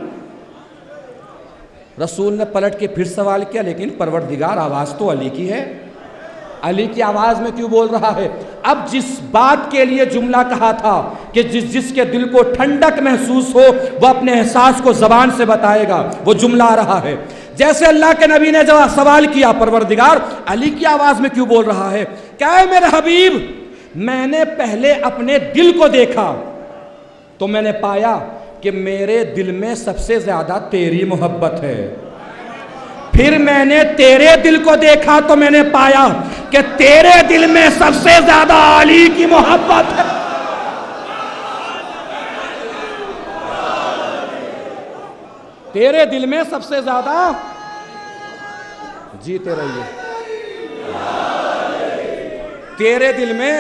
رسول نے پلٹ کے پھر سوال کیا، لیکن پروردگار آواز تو علی کی ہے، علی کی آواز میں کیوں بول رہا ہے؟ اب جس بات کے لیے جملہ کہا تھا کہ جس کے دل کو ٹھنڈک محسوس ہو وہ اپنے احساس کو زبان سے بتائے گا، وہ جملہ آ رہا ہے. جیسے اللہ کے نبی نے جب سوال کیا پروردگار علی کی آواز میں کیوں بول رہا ہے، کیا ہے میرے حبیب، میں نے پہلے اپنے دل کو دیکھا تو میں نے پایا کہ میرے دل میں سب سے زیادہ تیری محبت ہے. پھر میں نے تیرے دل کو دیکھا تو میں نے پایا کہ تیرے دل میں سب سے زیادہ علی کی محبت ہے. تیرے دل میں سب سے زیادہ جیتے رہیے. تیرے دل میں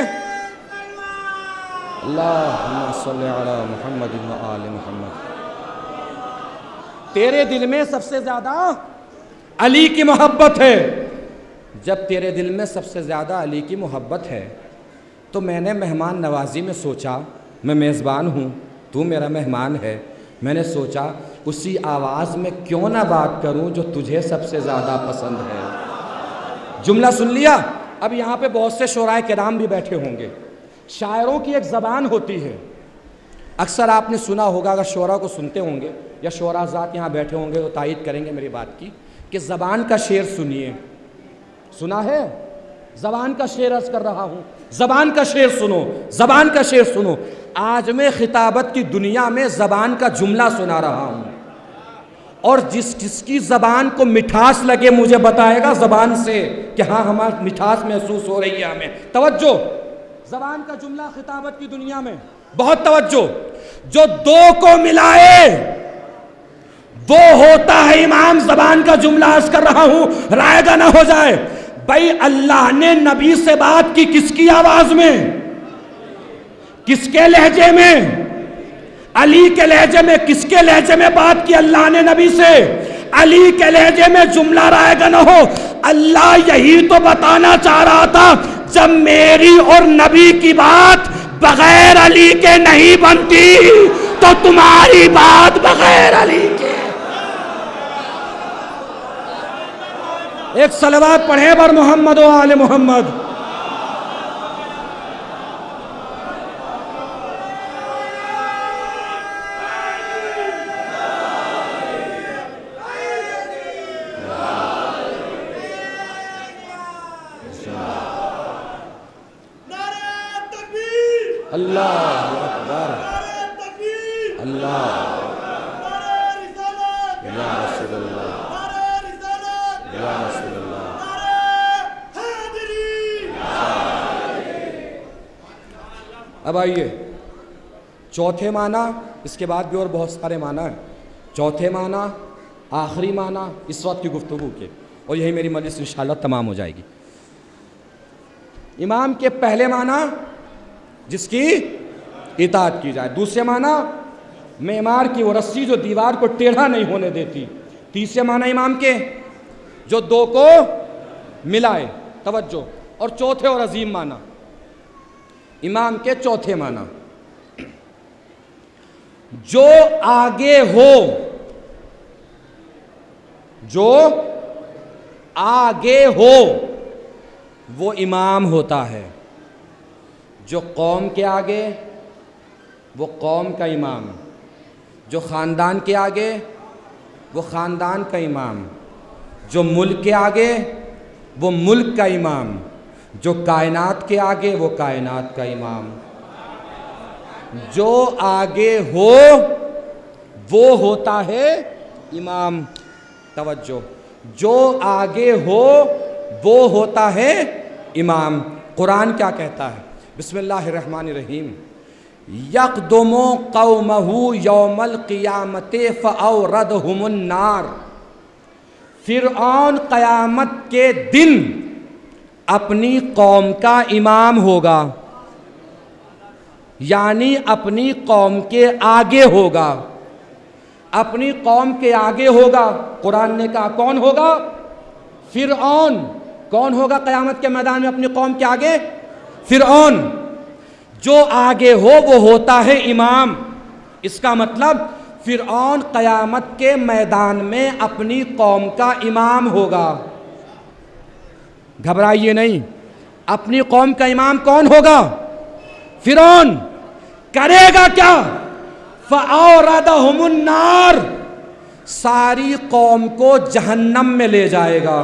اللہم صلی علی محمد و آل محمد. تیرے دل میں سب سے زیادہ علی کی محبت ہے. جب تیرے دل میں سب سے زیادہ علی کی محبت ہے تو میں نے مہمان نوازی میں سوچا، میں میزبان ہوں، تو میرا مہمان ہے، میں نے سوچا اسی آواز میں کیوں نہ بات کروں جو تجھے سب سے زیادہ پسند ہے. جملہ سن لیا؟ اب یہاں پہ بہت سے شعراء کرام بھی بیٹھے ہوں گے. شاعروں کی ایک زبان ہوتی ہے، اکثر آپ نے سنا ہوگا، اگر شعراء کو سنتے ہوں گے یا شعراء ذات یہاں بیٹھے ہوں گے تو تائید کریں گے میری بات کی، کہ زبان کا شعر سنیے. سنا ہے؟ زبان کا شعر عرض کر رہا ہوں، زبان کا شعر سنو، زبان کا شعر سنو. آج میں خطابت کی دنیا میں زبان کا جملہ سنا رہا ہوں، اور جس کی زبان کو مٹھاس لگے مجھے بتائے گا زبان سے کہ ہاں ہمارا مٹھاس محسوس ہو رہی ہے ہمیں. توجہ، زبان کا جملہ خطابت کی دنیا میں بہت توجہ. جو دو کو ملائے وہ ہوتا ہے امام. زبان کا جملہ عرض کر رہا ہوں، رائے گا نہ ہو جائے. بھائی اللہ نے نبی سے بات کی کس کی آواز میں؟ کس کے لہجے میں؟ علی کے لہجے میں. کس کے لہجے میں بات کی اللہ نے نبی سے؟ علی کے لہجے میں. جملہ رائے گا نہ ہو. اللہ یہی تو بتانا چاہ رہا تھا، جب میری اور نبی کی بات بغیر علی کے نہیں بنتی تو تمہاری بات بغیر علی کے. ایک صلوات پڑھیں بر محمد و آل محمد. اللہ اکبر، اللہ یا رسول اللہ، یا رسول اللہ. اب آئیے چوتھے معنی، اس کے بعد بھی اور بہت سارے معنی ہیں. چوتھے معنی، آخری معنی اس وقت کی گفتگو کے، اور یہی میری مجلس انشاءاللہ تمام ہو جائے گی. امام کے پہلے معنی جس کی اطاعت کی جائے. دوسرے معنی معمار کی وہ رسی جو دیوار کو ٹیڑھا نہیں ہونے دیتی. تیسرے معنی امام کے جو دو کو ملائے. توجہ. اور چوتھے اور عظیم معنی امام کے چوتھے معنی، جو آگے ہو، جو آگے ہو وہ امام ہوتا ہے. جو قوم کے آگے وہ قوم کا امام، جو خاندان کے آگے وہ خاندان کا امام، جو ملک کے آگے وہ ملک کا امام، جو کائنات کے آگے وہ کائنات کا امام. جو آگے ہو وہ ہوتا ہے امام. توجہ. جو آگے ہو وہ ہوتا ہے امام. قرآن کیا کہتا ہے؟ بسم اللہ الرحمن الرحیم. یقدم قومہ یوم القیامت فاوردہم النار. فرعون قیامت کے دن اپنی قوم کا امام ہوگا، یعنی اپنی قوم کے آگے ہوگا. اپنی قوم کے آگے ہوگا. قرآن نے کہا کون ہوگا؟ فرعون. کون ہوگا قیامت کے میدان میں اپنی قوم کے آگے؟ فرعون. جو آگے ہو وہ ہوتا ہے امام. اس کا مطلب فرعون قیامت کے میدان میں اپنی قوم کا امام ہوگا. گھبرائیے نہیں. اپنی قوم کا امام کون ہوگا؟ فرعون. کرے گا کیا؟ فَأَوْرَدَهُمُ النَّارِ. ساری قوم کو جہنم میں لے جائے گا.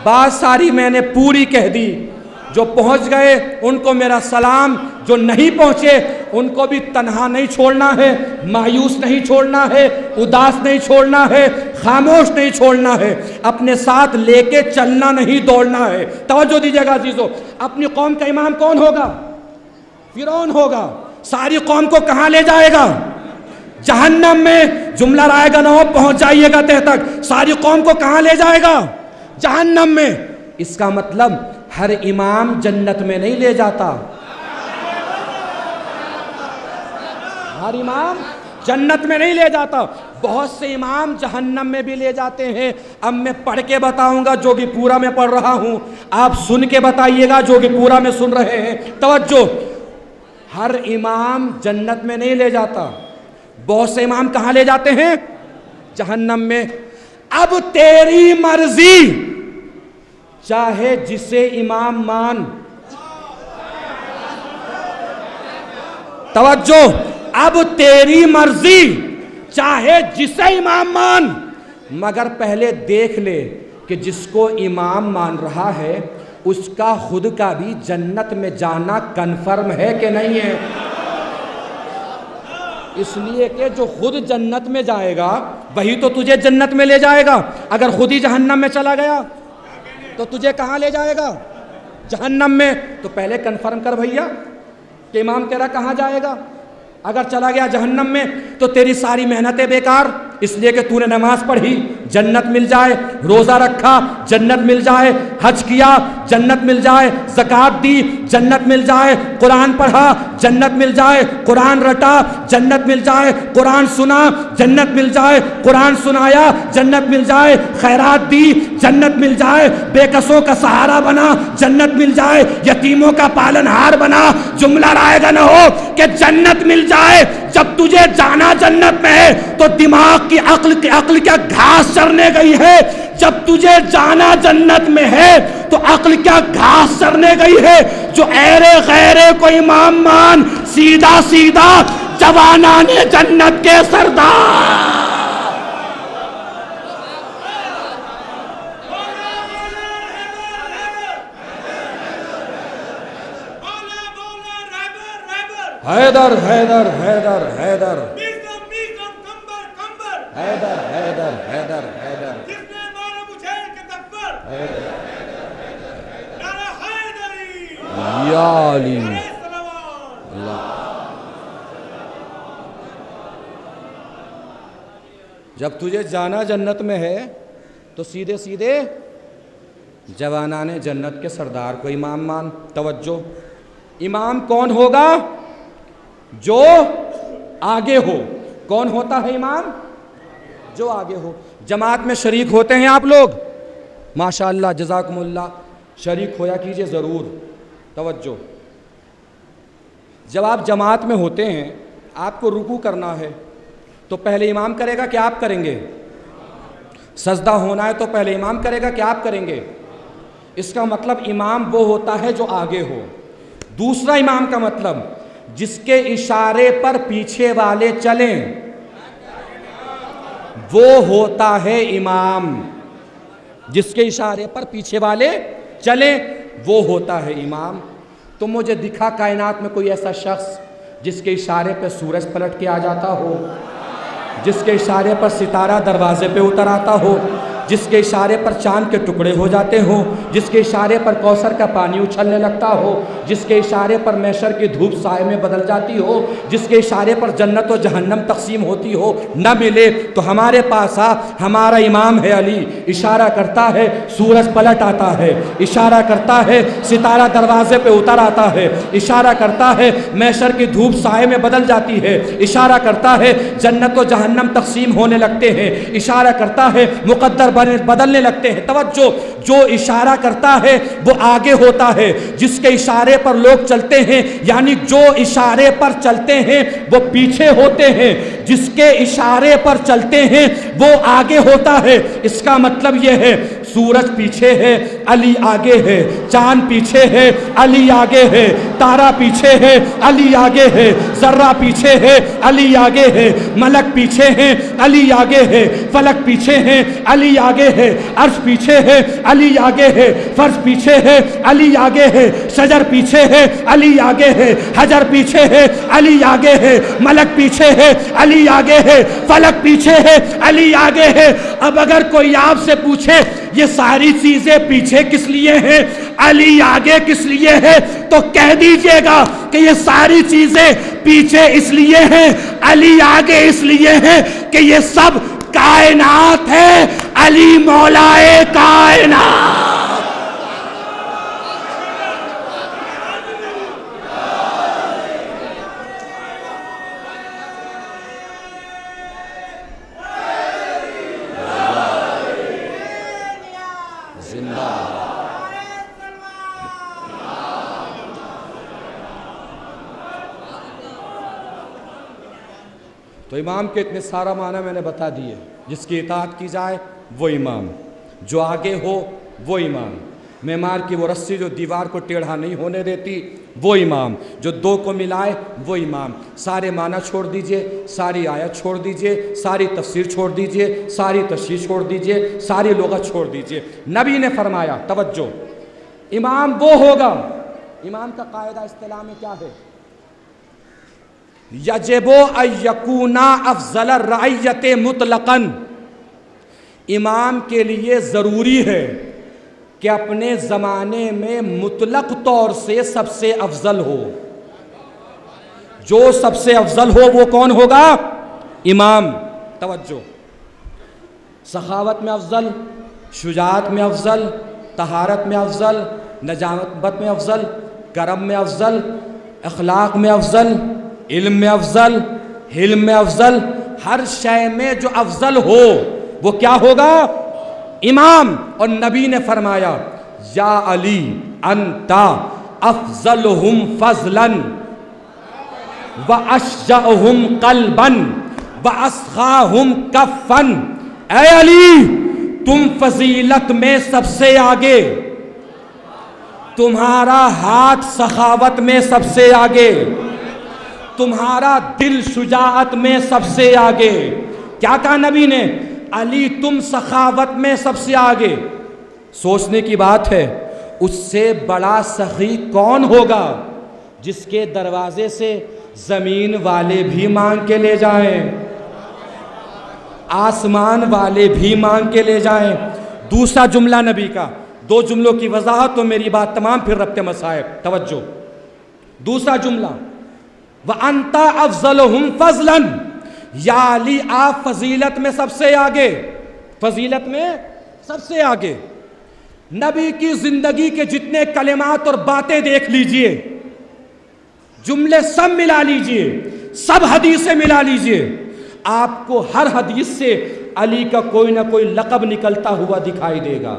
بات ساری میں نے پوری کہہ دی. جو پہنچ گئے ان کو میرا سلام، جو نہیں پہنچے ان کو بھی تنہا نہیں چھوڑنا ہے، مایوس نہیں چھوڑنا ہے، اداس نہیں چھوڑنا ہے، خاموش نہیں چھوڑنا ہے، اپنے ساتھ لے کے چلنا نہیں، دوڑنا ہے۔ توجہ دیجیے گا عزیزو، اپنی قوم کا امام کون ہوگا؟ فرعون ہوگا۔ ساری قوم کو کہاں لے جائے گا؟ جہنم میں۔ جملہ رائے گا نہ ہو، پہنچ جائیے گا تہ تک۔ ساری قوم کو کہاں لے جائے گا؟ جہنم میں۔ اس کا مطلب ہر امام جنت میں نہیں لے جاتا، ہر امام جنت میں نہیں لے جاتا، بہت سے امام جہنم میں بھی لے جاتے ہیں۔ اب میں پڑھ کے بتاؤں گا جو کہ پورا میں پڑھ رہا ہوں، آپ سن کے بتائیے گا جو کہ پورا میں سن رہے ہیں۔ توجہ، ہر امام جنت میں نہیں لے جاتا، بہت سے امام کہاں لے جاتے ہیں؟ جہنم میں۔ اب تیری مرضی، چاہے جسے امام مان، توجہ، اب تیری مرضی، چاہے جسے امام مان، مگر پہلے دیکھ لے کہ جس کو امام مان رہا ہے اس کا خود کا بھی جنت میں جانا کنفرم ہے کہ نہیں ہے۔ اس لیے کہ جو خود جنت میں جائے گا وہی تو تجھے جنت میں لے جائے گا۔ اگر خود ہی جہنم میں چلا گیا تو تجھے کہاں لے جائے گا؟ جہنم میں۔ تو پہلے کنفرم کر بھیا کہ امام تیرا کہاں جائے گا۔ اگر چلا گیا جہنم میں تو تیری ساری محنتیں بیکار، اس لیے کہ تو نے نماز پڑھی جنت مل جائے، روزہ رکھا جنت مل جائے، حج کیا جنت مل جائے، زکوٰۃ دی جنت مل جائے، قرآن پڑھا جنت مل جائے، قرآن رٹا جنت مل جائے، قرآن سنا جنت مل جائے، قرآن سنایا جنت مل جائے، خیرات دی جنت مل جائے، بے کسوں کا سہارا بنا جنت مل جائے، یتیموں کا پالن ہار بنا۔ جملہ رائے گا نہ ہو کہ جنت مل جائے۔ جب تجھے جانا جنت میں ہے تو دماغ کی عقل کیا گھاس چرنے گئی ہے؟ جب تجھے جانا جنت میں ہے تو عقل کیا گھاس چرنے گئی ہے؟ جو ایرے غیرے کو امام مان، سیدھا سیدھا جوانان جنت کے سردار۔ حیدر حیدر حیدر حیدر حیدر حیدر حیدر حیدر یا علی اللہ۔ جب تجھے جانا جنت میں ہے تو سیدھے سیدھے جوانان جنت کے سردار کو امام مان۔ توجہ، امام کون ہوگا؟ جو آگے ہو۔ کون ہوتا ہے امام؟ جو آگے ہو۔ جماعت میں شریک ہوتے ہیں آپ لوگ؟ ماشاءاللہ، جزاکم اللہ، شریک ہویا کیجئے ضرور۔ توجہ، جب آپ جماعت میں ہوتے ہیں، آپ کو رکوع کرنا ہے تو پہلے امام کرے گا کہ آپ کریں گے؟ سجدہ ہونا ہے تو پہلے امام کرے گا کہ آپ کریں گے؟ اس کا مطلب امام وہ ہوتا ہے جو آگے ہو۔ دوسرا امام کا مطلب جس کے اشارے پر پیچھے والے چلیں، وہ ہوتا ہے امام۔ جس کے اشارے پر پیچھے والے چلیں وہ ہوتا ہے امام۔ تو مجھے دکھا کائنات میں کوئی ایسا شخص جس کے اشارے پہ سورج پلٹ کے آ جاتا ہو، جس کے اشارے پر ستارہ دروازے پہ اتر آتا ہو، جس کے اشارے پر چاند کے ٹکڑے ہو جاتے ہوں، جس کے اشارے پر کوثر کا پانی اچھلنے لگتا ہو، جس کے اشارے پر محشر کی دھوپ سائے میں بدل جاتی ہو، جس کے اشارے پر جنت و جہنم تقسیم ہوتی ہو، نہ ملے تو ہمارے پاس آ، ہمارا امام ہے علی، اشارہ کرتا ہے سورج پلٹ آتا ہے، اشارہ کرتا ہے ستارہ دروازے پہ اتر آتا ہے، اشارہ کرتا ہے محشر کی دھوپ سائے میں بدل جاتی ہے، اشارہ کرتا ہے جنت و جہنم تقسیم ہونے لگتے ہیں، اشارہ کرتا ہے مقدر بدلنے لگتے ہیں۔ توجہ، جو اشارہ کرتا ہے وہ آگے ہوتا ہے، جس کے اشارے پر لوگ چلتے ہیں یعنی جو اشارے پر چلتے ہیں وہ پیچھے ہوتے ہیں، جس کے اشارے پر چلتے ہیں وہ آگے ہوتا ہے۔ اس کا مطلب یہ ہے سورج پیچھے ہے، علی آگے ہے، چاند پیچھے ہے علی آگے ہے، تارا پیچھے ہے علی آگے ہے، ذرہ پیچھے ہے علی آگے ہے، ملک پیچھے ہیں علی آگے ہے، فلک پیچھے ہیں علی آگے ہے، عرش پیچھے ہے علی آگے ہے، فرش پیچھے ہے علی آگے ہے، شجر پیچھے ہے علی آگے ہے، حجر پیچھے ہے علی آگے ہے، ملک پیچھے ہے علی آگے ہے، فلک پیچھے ہے علی آگے ہے۔ اب اگر کوئی آپ سے پوچھے یہ ساری چیزیں پیچھے کس لیے ہیں، علی آگے کس لیے ہے، تو کہہ دیجئے گا کہ یہ ساری چیزیں پیچھے اس لیے ہیں، علی آگے اس لیے ہیں کہ یہ سب کائنات ہے، علی مولائے کائنات۔ تو امام کے اتنے سارا معنی میں نے بتا دیے، جس کی اطاعت کی جائے وہ امام، جو آگے ہو وہ امام، معمار کی وہ رسی جو دیوار کو ٹیڑھا نہیں ہونے دیتی وہ امام، جو دو کو ملائے وہ امام۔ سارے معنی چھوڑ دیجئے، ساری آیت چھوڑ دیجئے، ساری تفسیر چھوڑ دیجئے، ساری تشریح چھوڑ دیجئے، ساری لغت چھوڑ دیجئے۔ نبی نے فرمایا، توجہ، امام وہ ہوگا، امام کا قاعدہ اصطلاح میں کیا ہے؟ یجب ان یکون افضل الرعیت مطلقاً، امام کے لیے ضروری ہے کہ اپنے زمانے میں مطلق طور سے سب سے افضل ہو۔ جو سب سے افضل ہو وہ کون ہوگا؟ امام۔ توجہ، سخاوت میں افضل، شجاعت میں افضل، طہارت میں افضل، نجابت میں افضل، کرم میں افضل، اخلاق میں افضل، علم میں افضل، حلم میں افضل، ہر شے میں جو افضل ہو وہ کیا ہوگا؟ امام۔ اور نبی نے فرمایا، یا علی انت افضلہم فضلا واشجعہم قلبا واسخاہم کفا، اے علی تم فضیلت میں سب سے آگے، تمہارا ہاتھ سخاوت میں سب سے آگے، تمہارا دل شجاعت میں سب سے آگے۔ کیا کہا نبی نے؟ علی تم سخاوت میں سب سے آگے۔ سوچنے کی بات ہے، اس سے بڑا سخی کون ہوگا جس کے دروازے سے زمین والے بھی مانگ کے لے جائیں، آسمان والے بھی مانگ کے لے جائیں۔ دوسرا جملہ نبی کا، دو جملوں کی وضاحت تو میری بات تمام، پھر ربط مصائب۔ توجہ، دوسرا جملہ، وَأَنْتَ أَفْضَلُهُمْ فَضْلًا، یا علی آپ فضیلت میں سب سے آگے، فضیلت میں سب سے آگے۔ نبی کی زندگی کے جتنے کلمات اور باتیں دیکھ لیجئے، جملے سب ملا لیجئے، سب حدیثیں ملا لیجئے، آپ کو ہر حدیث سے علی کا کوئی نہ کوئی لقب نکلتا ہوا دکھائی دے گا۔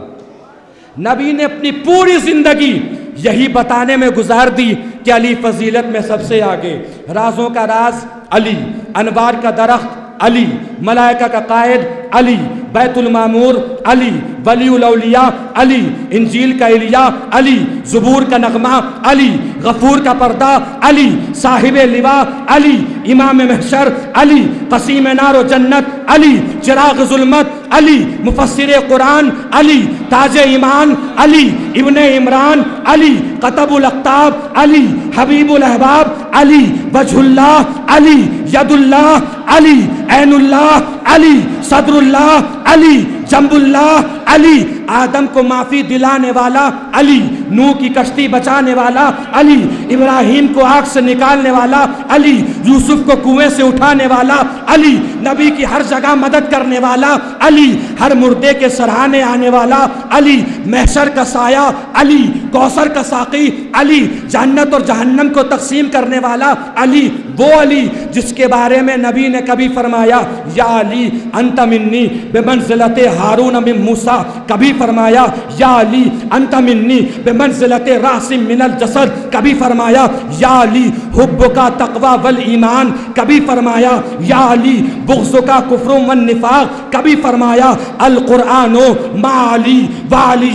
نبی نے اپنی پوری زندگی یہی بتانے میں گزار دی کہ علی فضیلت میں سب سے آگے، رازوں کا راز علی، انوار کا درخت علی، ملائکہ کا قائد علی، بیت المعمور علی، ولی الاولیاء علی، انجیل کا ایلیا علی، زبور کا نغمہ علی، غفور کا پردہ علی، صاحب لواء علی، امام محشر علی، قسیم نار و جنت علی، چراغ ظلمت علی، مفسر قرآن علی، تاج ایمان علی، ابن عمران علی، قطب الاقطاب علی، حبیب الاحباب علی، وجہ اللہ علی، ید اللہ علی، عین اللہ علی، صدر اللہ علی، جنب اللہ علی، آدم کو معافی دلانے والا علی، نوح کی کشتی بچانے والا علی، ابراہیم کو آگ سے نکالنے والا علی، یوسف کو کنویں سے اٹھانے والا علی، نبی کی ہر جگہ مدد کرنے والا علی، ہر مردے کے سرہانے آنے والا علی، محشر کا سایہ علی، کوثر کا ساقی علی، جنت اور جہنم کو تقسیم کرنے والا علی، وہ علی جس کے بارے میں نبی نے کبھی فرمایا یا علی انت منی بمنزلت ہارون من موسیٰ، کبھی فرمایا یا علی انت منی بمنزلت راس من الجسد، کبھی فرمایا یا علی حب کا تقوی ایمان کبھی فرمایا یا علی بغض کا کفر و نفاق کبھی فرمایا القرآن ما علی و علی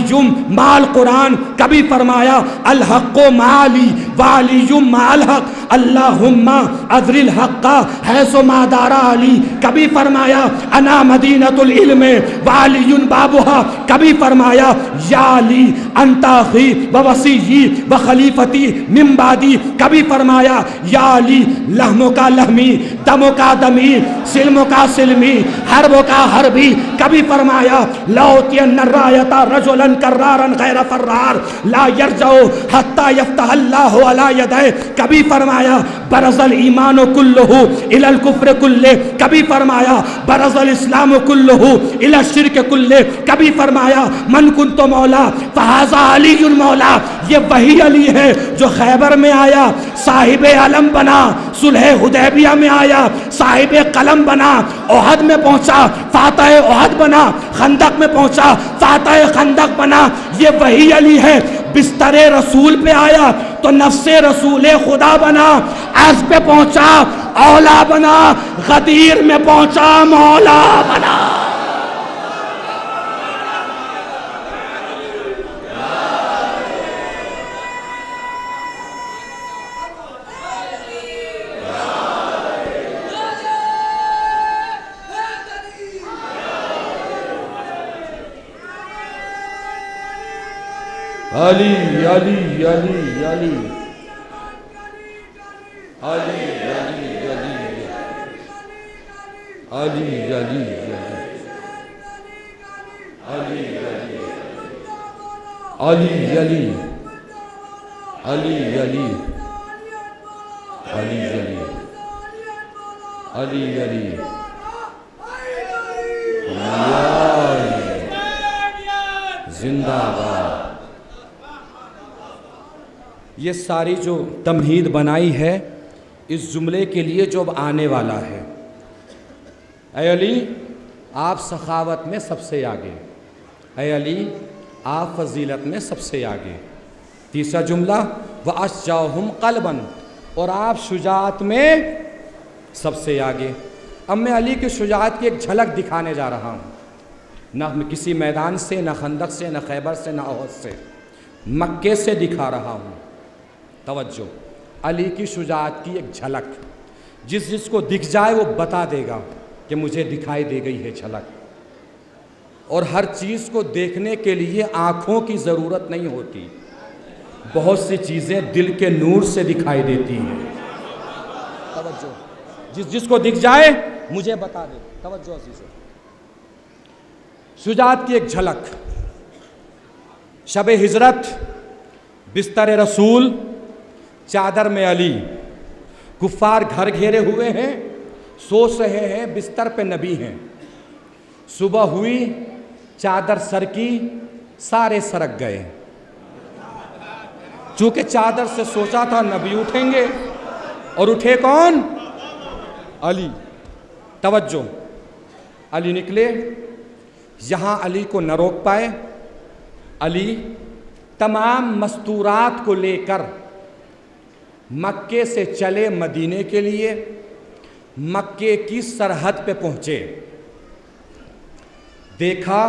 ما القرآن کبھی فرمایا الحق ما علی و علی ما الحق اللہم اذر الحق حیث ما دار علی کبھی فرمایا انا مدینۃ العلم و علی بابها کبھی فرمایا یا علی انت اخی و وصیی و خلیفتی من بعدی کبھی فرمایا یا علی لحموں کا لحمی دموں کا دمی سلموں کا سلمی حربوں کا حربی کبھی فرمایا لأوتین الرایۃ رجلا کرارا غیر فرار لا یرجع حتی یفتح اللہ علی یدیہ کبھی فرمایا برز الایمان کلہ الی الکفر کلہ کبھی فرمایا برز الاسلام کلہ الی الشرک کلہ کبھی فرمایا من کنت مولا فہذا علی مولا یہ وہی علی ہے جو خیبر میں آیا صاحب علم بنا صلح حدیبیہ میں آیا صاحب قلم بنا احد میں پہنچا فاتح احد بنا خندق میں پہنچا فاتح خندق بنا یہ وہی علی ہے بستر رسول پہ آیا تو نفس رسول خدا بنا عرض پہ پہنچا اولا بنا غدیر میں پہنچا مولا بنا علی علی علی علی علی علی علی علی علی علی علی علی علی علی علی علی زندہ باد. یہ ساری جو تمہید بنائی ہے اس جملے کے لیے جو اب آنے والا ہے. اے علی آپ سخاوت میں سب سے آگے، اے علی آپ فضیلت میں سب سے آگے. تیسرا جملہ وَأَشْجَعُهُمْ قَلْبًا، اور آپ شجاعت میں سب سے آگے. اب میں علی کی شجاعت کی ایک جھلک دکھانے جا رہا ہوں، نہ کسی میدان سے، نہ خندق سے، نہ خیبر سے، نہ احد سے، مکے سے دکھا رہا ہوں. توجہ، علی کی شجاعت کی ایک جھلک، جس کو دکھ جائے وہ بتا دے گا کہ مجھے دکھائی دے گئی ہے جھلک. اور ہر چیز کو دیکھنے کے لیے آنکھوں کی ضرورت نہیں ہوتی، بہت سی چیزیں دل کے نور سے دکھائی دیتی ہیں. توجہ، جس کو دکھ جائے مجھے بتا دے. توجہ عزیزو، شجاعت کی ایک جھلک. شب ہجرت، بستر رسول، چادر میں علی، کفار گھر گھیرے ہوئے ہیں، سوچ رہے ہیں بستر پہ نبی ہیں. صبح ہوئی، چادر سر کی، سارے سرک گئے. چونکہ چادر سے سوچا تھا نبی اٹھیں گے، اور اٹھے کون؟ علی. توجہ، علی نکلے. یہاں علی کو نہ روک پائے. علی تمام مستورات کو لے کر مکے سے چلے مدینے کے لیے. مکے کی سرحد پہ پہنچے، دیکھا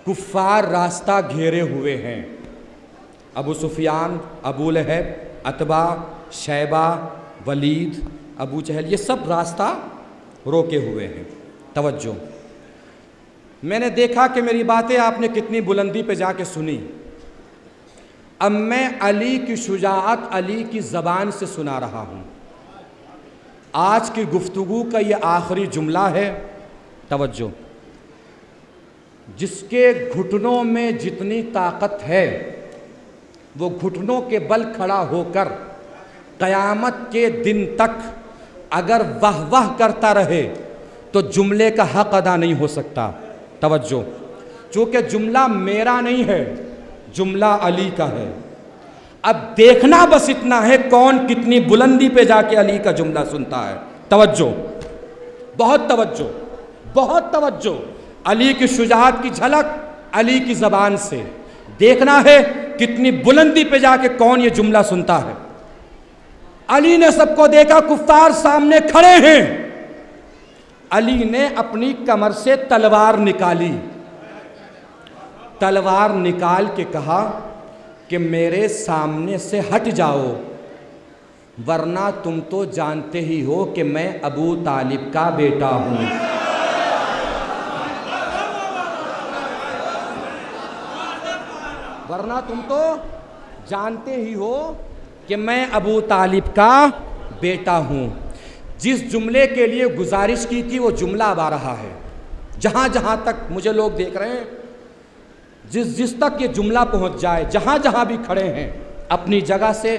کفار راستہ گھیرے ہوئے ہیں. ابو سفیان، ابو لہب، عتبہ، شیبہ، ولید، ابو جہل، یہ سب راستہ روکے ہوئے ہیں. توجہ، میں نے دیکھا کہ میری باتیں آپ نے کتنی بلندی پہ جا کے سنی. اب میں علی کی شجاعت علی کی زبان سے سنا رہا ہوں. آج کی گفتگو کا یہ آخری جملہ ہے. توجہ، جس کے گھٹنوں میں جتنی طاقت ہے وہ گھٹنوں کے بل کھڑا ہو کر قیامت کے دن تک اگر واہ واہ کرتا رہے تو جملے کا حق ادا نہیں ہو سکتا. توجہ، چونکہ جملہ میرا نہیں ہے، جملہ علی کا ہے. اب دیکھنا بس اتنا ہے کون کتنی بلندی پہ جا کے علی کا جملہ سنتا ہے. توجہ، بہت توجہ، بہت توجہ. علی کی شجاعت کی جھلک علی کی زبان سے دیکھنا ہے کتنی بلندی پہ جا کے کون یہ جملہ سنتا ہے. علی نے سب کو دیکھا، کفار سامنے کھڑے ہیں، علی نے اپنی کمر سے تلوار نکالی، تلوار نکال کے کہا کہ میرے سامنے سے ہٹ جاؤ، ورنہ تم تو جانتے ہی ہو کہ میں ابو طالب کا بیٹا ہوں۔ ورنہ تم تو جانتے ہی ہو کہ میں ابو طالب کا بیٹا ہوں۔ جس جملے کے لیے گزارش کی تھی وہ جملہ اب آ رہا ہے۔ جہاں جہاں تک مجھے لوگ دیکھ رہے ہیں، جس تک یہ جملہ پہنچ جائے، جہاں جہاں بھی کھڑے ہیں، اپنی جگہ سے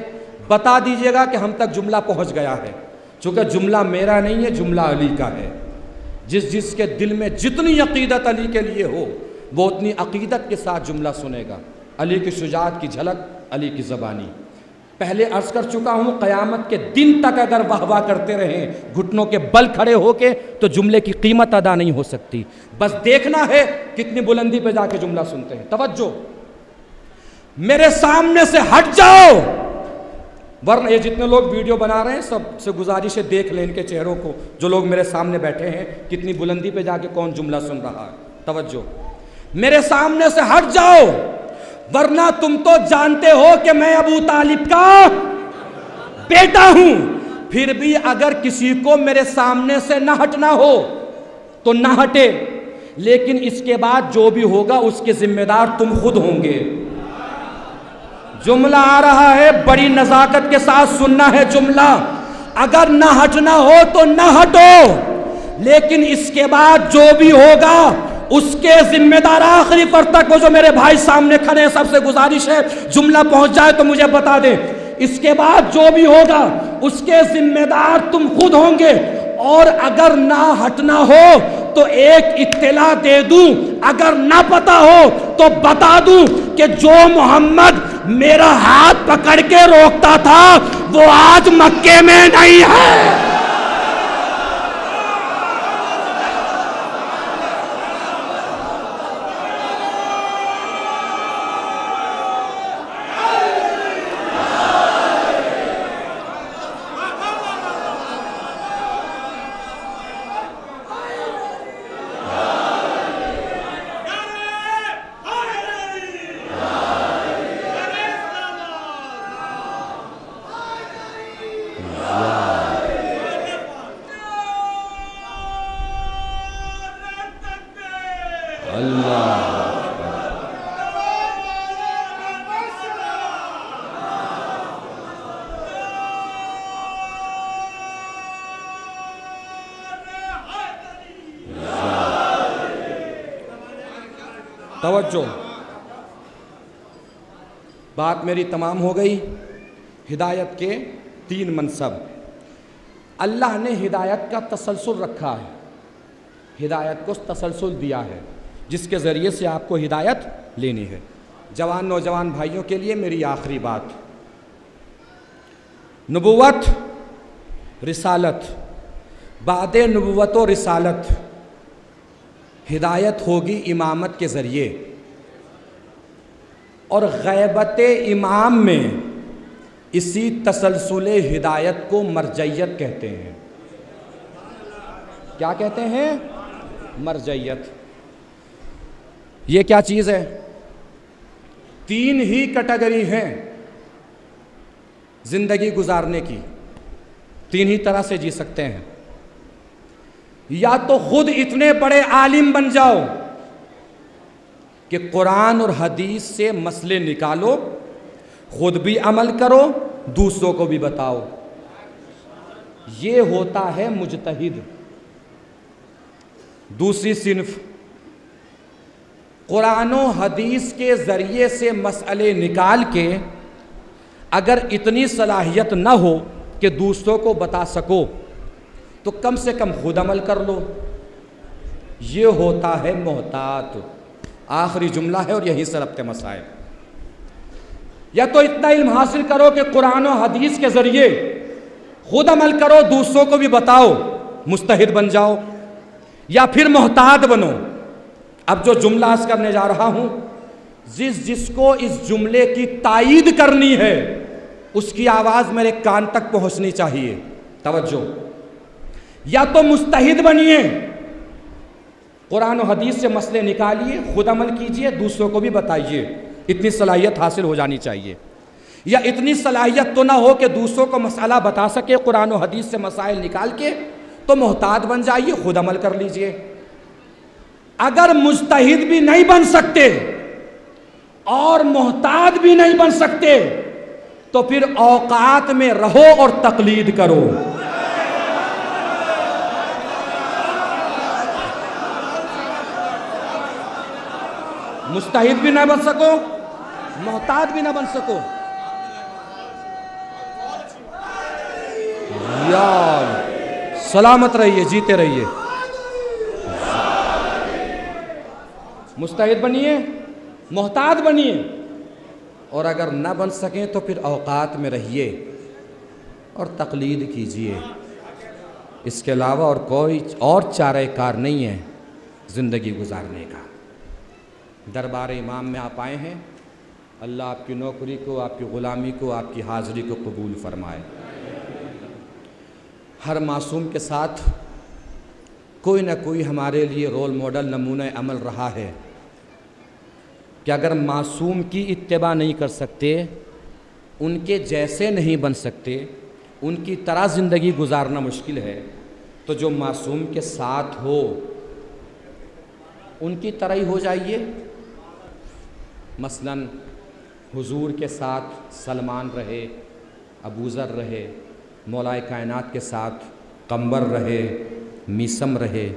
بتا دیجئے گا کہ ہم تک جملہ پہنچ گیا ہے، چونکہ جملہ میرا نہیں ہے، جملہ علی کا ہے۔ جس کے دل میں جتنی عقیدت علی کے لیے ہو، وہ اتنی عقیدت کے ساتھ جملہ سنے گا۔ علی کی شجاعت کی جھلک، علی کی زبانی۔ پہلے عرض کر چکا ہوں، قیامت کے دن تک اگر واہ واہ کرتے رہیں گھٹنوں کے بل کھڑے ہو کے، تو جملے کی قیمت ادا نہیں ہو سکتی۔ بس دیکھنا ہے کتنی بلندی پہ جا کے جملہ سنتے ہیں۔ توجہ، میرے سامنے سے ہٹ جاؤ، ورنہ یہ جتنے لوگ ویڈیو بنا رہے ہیں سب سے گزارش ہے دیکھ لیں ان کے چہروں کو، جو لوگ میرے سامنے بیٹھے ہیں کتنی بلندی پہ جا کے کون جملہ سن رہا ہے۔ توجہ، میرے سامنے سے ہٹ جاؤ، ورنہ تم تو جانتے ہو کہ میں ابو طالب کا بیٹا ہوں۔ پھر بھی اگر کسی کو میرے سامنے سے نہ ہٹنا ہو تو نہ ہٹے، لیکن اس کے بعد جو بھی ہوگا اس کے ذمہ دار تم خود ہوں گے۔ جملہ آ رہا ہے، بڑی نزاکت کے ساتھ سننا ہے جملہ۔ اگر نہ ہٹنا ہو تو نہ ہٹو، لیکن اس کے بعد جو بھی ہوگا اس کے ذمہ دار آخری پر تک۔ وہ جو میرے بھائی سامنے کھڑے ہیں، سب سے گزارش ہے جملہ پہنچ جائے تو مجھے بتا دیں۔ اس کے بعد جو بھی ہوگا اس کے ذمہ دار تم خود ہوں گے۔ اور اگر نہ ہٹنا ہو تو ایک اطلاع دے دوں، اگر نہ پتا ہو تو بتا دوں کہ جو محمد میرا ہاتھ پکڑ کے روکتا تھا وہ آج مکے میں نہیں ہے۔ توجہ، بات میری تمام ہو گئی۔ ہدایت کے 3 منصب اللہ نے ہدایت کا تسلسل رکھا ہے، ہدایت کو تسلسل دیا ہے جس کے ذریعے سے آپ کو ہدایت لینی ہے۔ جوان نوجوان بھائیوں کے لیے میری آخری بات، نبوت، رسالت، بعد نبوت و رسالت ہدایت ہوگی امامت کے ذریعے، اور غیبت امام میں اسی تسلسل ہدایت کو مرجعیت کہتے ہیں۔ کیا کہتے ہیں؟ مرجعیت۔ یہ کیا چیز ہے؟ 3 ہی کیٹیگری ہیں زندگی گزارنے کی، 3 ہی طرح سے جی سکتے ہیں۔ یا تو خود اتنے بڑے عالم بن جاؤ کہ قرآن اور حدیث سے مسئلے نکالو، خود بھی عمل کرو، دوسروں کو بھی بتاؤ، یہ ہوتا ہے مجتہد۔ دوسری صنف، قرآن و حدیث کے ذریعے سے مسئلے نکال کے اگر اتنی صلاحیت نہ ہو کہ دوسروں کو بتا سکو تو کم سے کم خود عمل کر لو، یہ ہوتا ہے محتاط۔ آخری جملہ ہے اور یہی سے ربط مسائل۔ یا تو اتنا علم حاصل کرو کہ قرآن و حدیث کے ذریعے خود عمل کرو، دوسروں کو بھی بتاؤ، مجتہد بن جاؤ، یا پھر محتاط بنو۔ اب جو جملہ عرض کرنے جا رہا ہوں، جس کو اس جملے کی تائید کرنی ہے اس کی آواز میرے کان تک پہنچنی چاہیے. توجہ, یا تو مجتہد بنیے, قرآن و حدیث سے مسئلے نکالیے, خود عمل کیجئے, دوسروں کو بھی بتائیے, اتنی صلاحیت حاصل ہو جانی چاہیے. یا اتنی صلاحیت تو نہ ہو کہ دوسروں کو مسئلہ بتا سکے قرآن و حدیث سے مسائل نکال کے, تو محتاط بن جائیے, خود عمل کر لیجئے. اگر مجتہد بھی نہیں بن سکتے اور محتاط بھی نہیں بن سکتے تو پھر اوقات میں رہو اور تقلید کرو. مجتہد بھی نہ بن سکو, محتاط بھی نہ بن سکو. یار سلامت رہیے, جیتے رہیے. مجتہد بنیے, محتاط بنیے, اور اگر نہ بن سکیں تو پھر اوقات میں رہیے اور تقلید کیجئے. اس کے علاوہ اور کوئی اور چارہ کار نہیں ہے زندگی گزارنے کا. دربار امام میں آپ آئے ہیں, اللہ آپ کی نوکری کو, آپ کی غلامی کو, آپ کی حاضری کو قبول فرمائے. ہر معصوم کے ساتھ کوئی نہ کوئی ہمارے لیے رول ماڈل, نمونہ عمل رہا ہے کہ اگر معصوم کی اتباع نہیں کر سکتے, ان کے جیسے نہیں بن سکتے, ان کی طرح زندگی گزارنا مشکل ہے, تو جو معصوم کے ساتھ ہو ان کی طرح ہی ہو جائیے. مثلاً حضور کے ساتھ سلمان رہے, ابوذر رہے, مولائے کائنات کے ساتھ قمبر رہے, میسم رہے.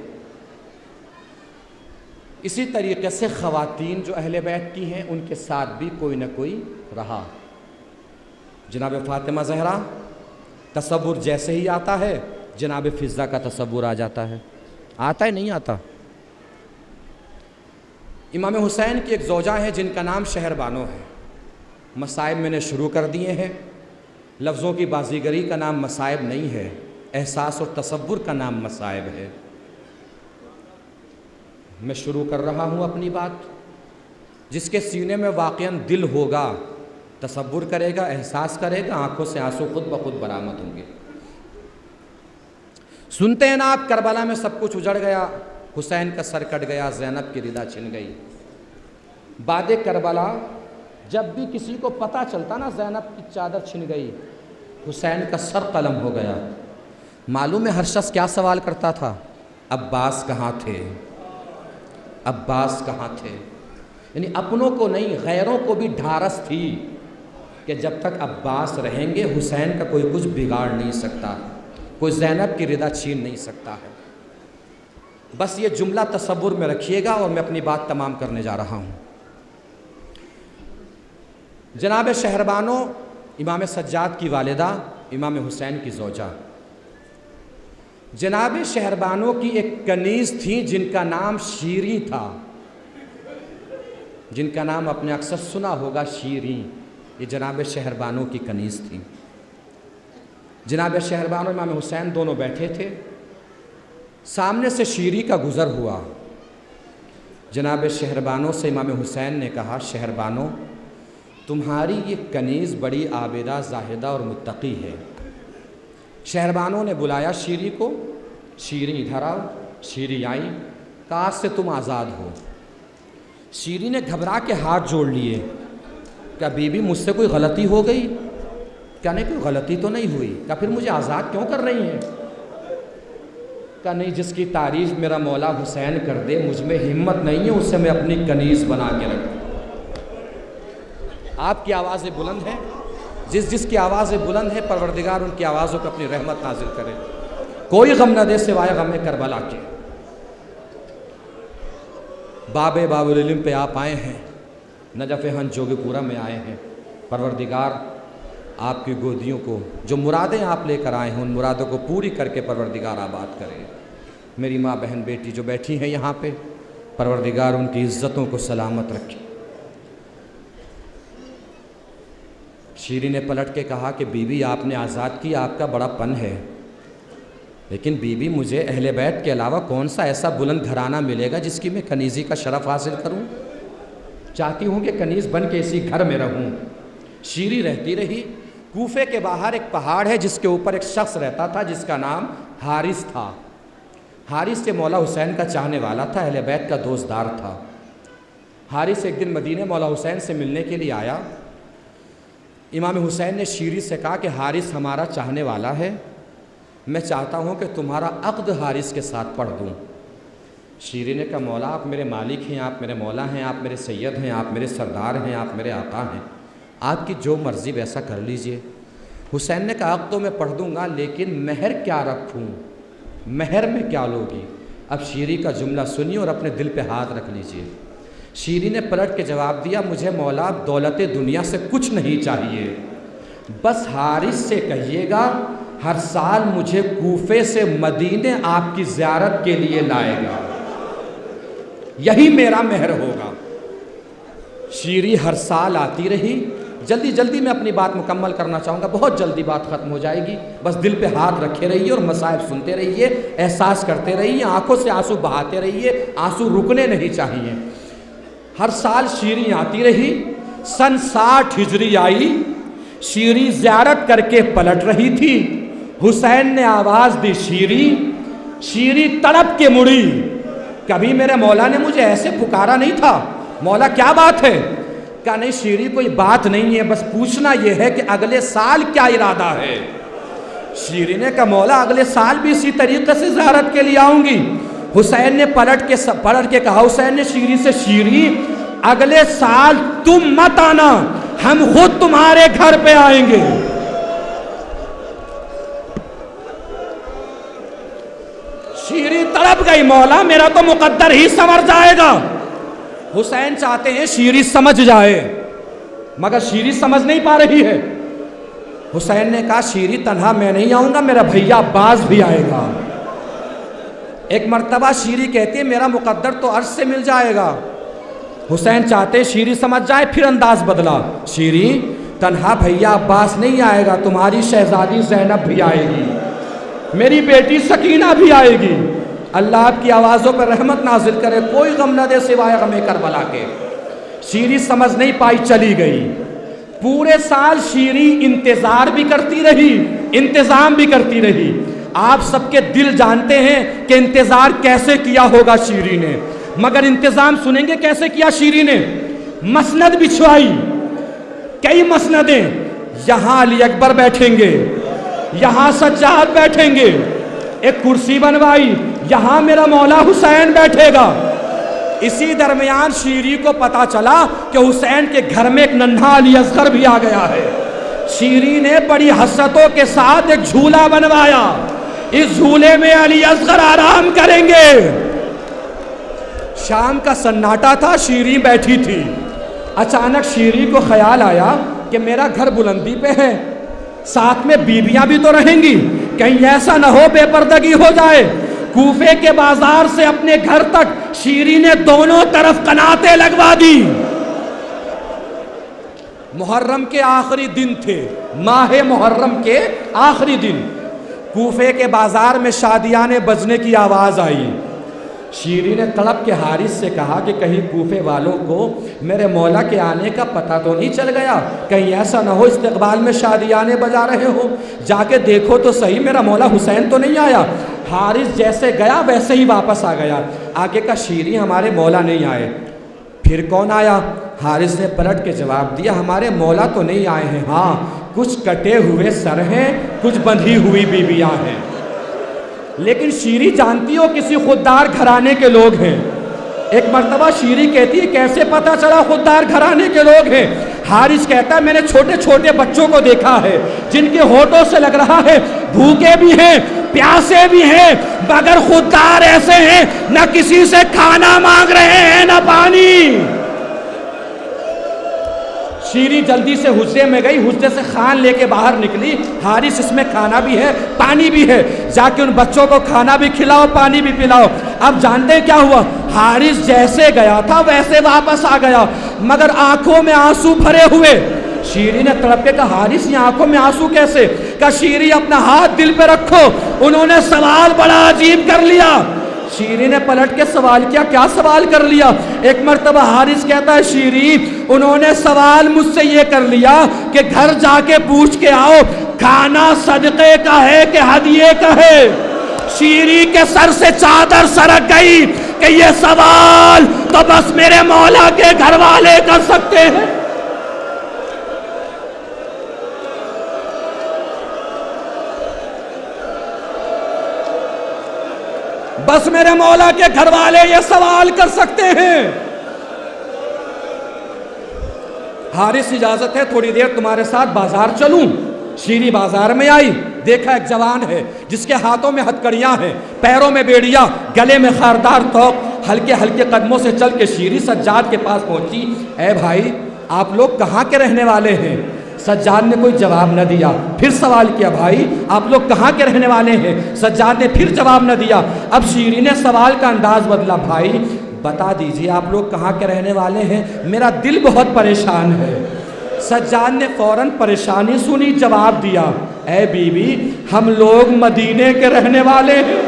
اسی طریقے سے خواتین جو اہل بیت کی ہیں ان کے ساتھ بھی کوئی نہ کوئی رہا. جناب فاطمہ زہرا تصور جیسے ہی آتا ہے جناب فضہ کا تصور آ جاتا ہے. آتا ہے نہیں آتا؟ امام حسین کی ایک زوجہ ہیں جن کا نام شہر بانو ہے. مصائب میں نے شروع کر دیے ہیں. لفظوں کی بازیگری کا نام مصائب نہیں ہے, احساس اور تصور کا نام مصائب ہے. میں شروع کر رہا ہوں اپنی بات. جس کے سینے میں واقعاً دل ہوگا تصور کرے گا, احساس کرے گا, آنکھوں سے آنسو خود بخود برآمد ہوں گے. سنتے ہیں نا آپ, کربلا میں سب کچھ اجڑ گیا, حسین کا سر کٹ گیا, زینب کی ردا چھن گئی. بعد کربلا جب بھی کسی کو پتہ چلتا نا زینب کی چادر چھن گئی, حسین کا سر قلم ہو گیا, معلوم ہے ہر شخص کیا سوال کرتا تھا؟ عباس کہاں تھے, عباس کہاں تھے. یعنی اپنوں کو نہیں غیروں کو بھی ڈھارس تھی کہ جب تک عباس رہیں گے حسین کا کوئی کچھ بگاڑ نہیں سکتا, کوئی زینب کی ردا چھین نہیں سکتا ہے. بس یہ جملہ تصور میں رکھیے گا اور میں اپنی بات تمام کرنے جا رہا ہوں. جناب شہربانو امام سجاد کی والدہ, امام حسین کی زوجہ. جناب شہربانو کی ایک کنیز تھی جن کا نام شیریں تھا, جن کا نام آپ نے اکثر سنا ہوگا, شیریں. یہ جناب شہربانو کی کنیز تھی. جناب شہربانو امام حسین دونوں بیٹھے تھے, سامنے سے شیریں کا گزر ہوا. جناب شہربانو سے امام حسین نے کہا, شہربانو تمہاری یہ کنیز بڑی عابدہ, زاہدہ اور متقی ہے. شہربانو نے بلایا شیریں کو, شیریں ادھر آؤ. شیریں آئی, کاش سے تم آزاد ہو. شیریں نے گھبرا کے ہاتھ جوڑ لیے, کیا بی بی مجھ سے کوئی غلطی ہو گئی؟ کیا نہیں, کوئی غلطی تو نہیں ہوئی. کیا پھر مجھے آزاد کیوں کر رہی ہیں؟ کیا نہیں, جس کی تعریف میرا مولا حسین کر دے مجھ میں ہمت نہیں ہے اسے میں اپنی کنیز بنا کے رکھوں. آپ کی آوازیں بلند ہیں, جس کی آوازیں بلند ہیں پروردگار ان کی آوازوں کو اپنی رحمت نازل کرے. کوئی غم نہ دے سوائے غم کربلا کے. باب العلم پہ آپ آئے ہیں, نجف ہن جوگی پورہ میں آئے ہیں. پروردگار آپ کی گودیوں کو, جو مرادیں آپ لے کر آئے ہیں ان مرادوں کو پوری کر کے پروردگار آباد کرے. میری ماں بہن بیٹی جو بیٹھی ہیں یہاں پہ, پروردگار ان کی عزتوں کو سلامت رکھے. شیریں نے پلٹ کے کہا کہ بی بی آپ نے آزاد کی, آپ کا بڑا پن ہے, لیکن بی بی مجھے اہل بیت کے علاوہ کون سا ایسا بلند گھرانہ ملے گا جس کی میں کنیزی کا شرف حاصل کروں؟ چاہتی ہوں کہ کنیز بن کے اسی گھر میں رہوں. شیریں رہتی رہی, کوفے کے باہر ایک پہاڑ ہے جس کے اوپر ایک شخص رہتا تھا جس کا نام حارث تھا۔ حارث سے مولا حسین کا چاہنے والا تھا، اہل بیت کا دوستدار تھا۔ حارث ایک دن مدینے مولا حسین سے ملنے کے لیے آیا۔ امام حسین نے شیری سے کہا کہ حارث ہمارا چاہنے والا ہے، میں چاہتا ہوں کہ تمہارا عقد حارث کے ساتھ پڑھ دوں۔ شیری نے کہا مولا آپ میرے مالک ہیں، آپ میرے مولا ہیں، آپ میرے سید ہیں، آپ میرے سردار ہیں، آپ میرے آقا ہیں، آپ کی جو مرضی ویسا کر لیجئے۔ حسین نے کہا عقد تو میں پڑھ دوں گا لیکن مہر کیا رکھوں، مہر میں کیا لوگی؟ اب شیری کا جملہ سنیے اور اپنے دل پہ ہاتھ رکھ لیجئے۔ شیری نے پلٹ کے جواب دیا مجھے مولا دولت دنیا سے کچھ نہیں چاہیے، بس حارث سے کہیے گا ہر سال مجھے کوفے سے مدینے آپ کی زیارت کے لیے لائے گا، یہی میرا مہر ہوگا۔ شیری ہر سال آتی رہی۔ جلدی میں اپنی بات مکمل کرنا چاہوں گا، بہت جلدی بات ختم ہو جائے گی، بس دل پہ ہاتھ رکھے رہیے اور مصائب سنتے رہیے، احساس کرتے رہیے، آنکھوں سے آنسو بہاتے رہیے، آنسو رکنے نہیں چاہیے۔ ہر سال شیری آتی رہی۔ سن 60 ہجری آئی، شیری زیارت کر کے پلٹ رہی تھی۔ حسین نے آواز دی شیری تڑپ کے مڑی، کبھی میرے مولا نے مجھے ایسے پکارا نہیں تھا، مولا کیا بات ہے؟ کہا نہیں شیری کوئی بات نہیں ہے، بس پوچھنا یہ ہے کہ اگلے سال کیا ارادہ ہے؟ شیری نے کہا مولا اگلے سال بھی اسی طریقے سے زیارت کے لیے آؤں گی۔ حسین نے پلٹ کے کہا، حسین نے شیری سے شیری اگلے سال تم مت آنا، ہم خود تمہارے گھر پہ آئیں گے۔ شیری تڑپ گئی، مولا میرا تو مقدر ہی سنور جائے گا۔ حسین چاہتے ہیں شیری سمجھ جائے، مگر شیری سمجھ نہیں پا رہی ہے۔ حسین نے کہا شیری تنہا میں نہیں آؤں گا، میرا بھیا عباس بھی آئے گا۔ ایک مرتبہ شیری کہتی ہے میرا مقدر تو عرش سے مل جائے گا۔ حسین چاہتے شیری سمجھ جائے، پھر انداز بدلا، شیری تنہا بھیا عباس نہیں آئے گا، تمہاری شہزادی زینب بھی آئے گی، میری بیٹی سکینہ بھی آئے گی، اللہ آپ کی آوازوں پر رحمت نازل کرے، کوئی غم نہ دے سوائے غم کربلا کے۔ شیری سمجھ نہیں پائی، چلی گئی۔ پورے سال شیری انتظار بھی کرتی رہی، انتظام بھی کرتی رہی۔ آپ سب کے دل جانتے ہیں کہ انتظار کیسے کیا ہوگا شیری نے، مگر انتظام سنیں گے کیسے کیا شیری نے؟ مسند بچھوائی، کئی مسندیں، یہاں علی اکبر بیٹھیں گے، یہاں سجاد بیٹھیں گے، ایک کرسی بنوائی، یہاں میرا مولا حسین بیٹھے گا۔ اسی درمیان شیری کو پتا چلا کہ حسین کے گھر میں ایک ننھا علی اصغر بھی آ گیا ہے۔ شیری نے بڑی حسرتوں کے ساتھ ایک جھولا بنوایا، اس جھولے میں علی اصغر آرام کریں گے۔ شام کا سناٹا تھا، شیری بیٹھی تھی۔ اچانک شیری کو خیال آیا کہ میرا گھر بلندی پہ ہے، ساتھ میں بیویاں بھی تو رہیں گی، کہیں ایسا نہ ہو بے پردگی ہو جائے۔ کوفے کے بازار سے اپنے گھر تک شیری نے دونوں طرف قناتیں لگوا دی۔ محرم کے آخری دن تھے، ماہ محرم کے آخری دن، کوفے کے بازار میں شادیانے بجنے کی آواز آئی۔ شیری نے تڑپ کے حارث سے کہا کہ کہیں کوفے والوں کو میرے مولا کے آنے کا پتہ تو نہیں چل گیا، کہیں ایسا نہ ہو استقبال میں شادیانے بجا رہے ہو، جا کے دیکھو تو صحیح میرا مولا حسین تو نہیں آیا۔ حارث جیسے گیا ویسے ہی واپس آ گیا، آگے کا شیری ہمارے مولا نہیں آئے۔ پھر کون آیا؟ حارث نے پلٹ کے جواب دیا ہمارے مولا تو نہیں آئے ہیں، ہاں کچھ کٹے ہوئے سر ہیں، کچھ بندھی ہوئی بیویاں ہیں۔ لیکن شیری جانتی ہو کسی خوددار گھرانے کے لوگ ہیں۔ ایک مرتبہ شیری کہتی ہے کیسے پتا چلا خوددار گھرانے کے لوگ ہیں؟ حارث کہتا ہے میں نے چھوٹے چھوٹے بچوں کو دیکھا ہے جن کے ہونٹوں سے لگ رہا ہے بھوکے بھی ہیں پیاسے بھی ہیں، مگر خوددار ایسے ہیں نہ کسی سے کھانا مانگ رہے ہیں نہ پانی۔ شیری جلدی سے حجرے میں گئی، حجرے سے خان لے کے باہر نکلی، حارث اس میں کھانا بھی ہے پانی بھی ہے، جا کے ان بچوں کو کھانا بھی کھلاؤ پانی بھی پلاؤ۔ اب جانتے ہیں کیا ہوا؟ حارث جیسے گیا تھا ویسے واپس آ گیا، مگر آنکھوں میں آنسو بھرے ہوئے۔ شیری نے تڑپ کے کہا حارث یہ آنکھوں میں آنسو کیسے؟ کہا شیری اپنا ہاتھ دل پہ رکھو، انہوں نے سوال بڑا عجیب کر لیا۔ شیری نے پلٹ کے سوال کیا، کیا سوال کر لیا؟ ایک مرتبہ حارث کہتا ہے شیری انہوں نے سوال مجھ سے یہ کر لیا کہ گھر جا کے پوچھ کے آؤ کھانا صدقے کا ہے کہ ہدیے کا ہے۔ شیری کے سر سے چادر سرک گئی کہ یہ سوال تو بس میرے مولا کے گھر والے کر سکتے ہیں۔ بس میرے مولا کے گھر والے یہ سوال کر سکتے ہیں۔ حارث اجازت ہے تھوڑی دیر تمہارے ساتھ بازار چلوں؟ شیری بازار میں آئی، دیکھا ایک جوان ہے جس کے ہاتھوں میں ہتھکڑیاں ہیں، پیروں میں بیڑیاں، گلے میں خاردار توق، ہلکے ہلکے قدموں سے چل کے شیری سجاد کے پاس پہنچی۔ اے بھائی آپ لوگ کہاں کے رہنے والے ہیں؟ سجاد نے کوئی جواب نہ دیا، پھر سوال کیا بھائی آپ لوگ کہاں کے رہنے والے ہیں؟ سجاد نے پھر جواب نہ دیا۔ اب شیری نے سوال کا انداز بدلا، بھائی بتا دیجئے آپ لوگ کہاں کے رہنے والے ہیں، میرا دل بہت پریشان ہے۔ سجاد نے فوراً پریشانی سنی، جواب دیا اے بی بی ہم لوگ مدینے کے رہنے والے ہیں۔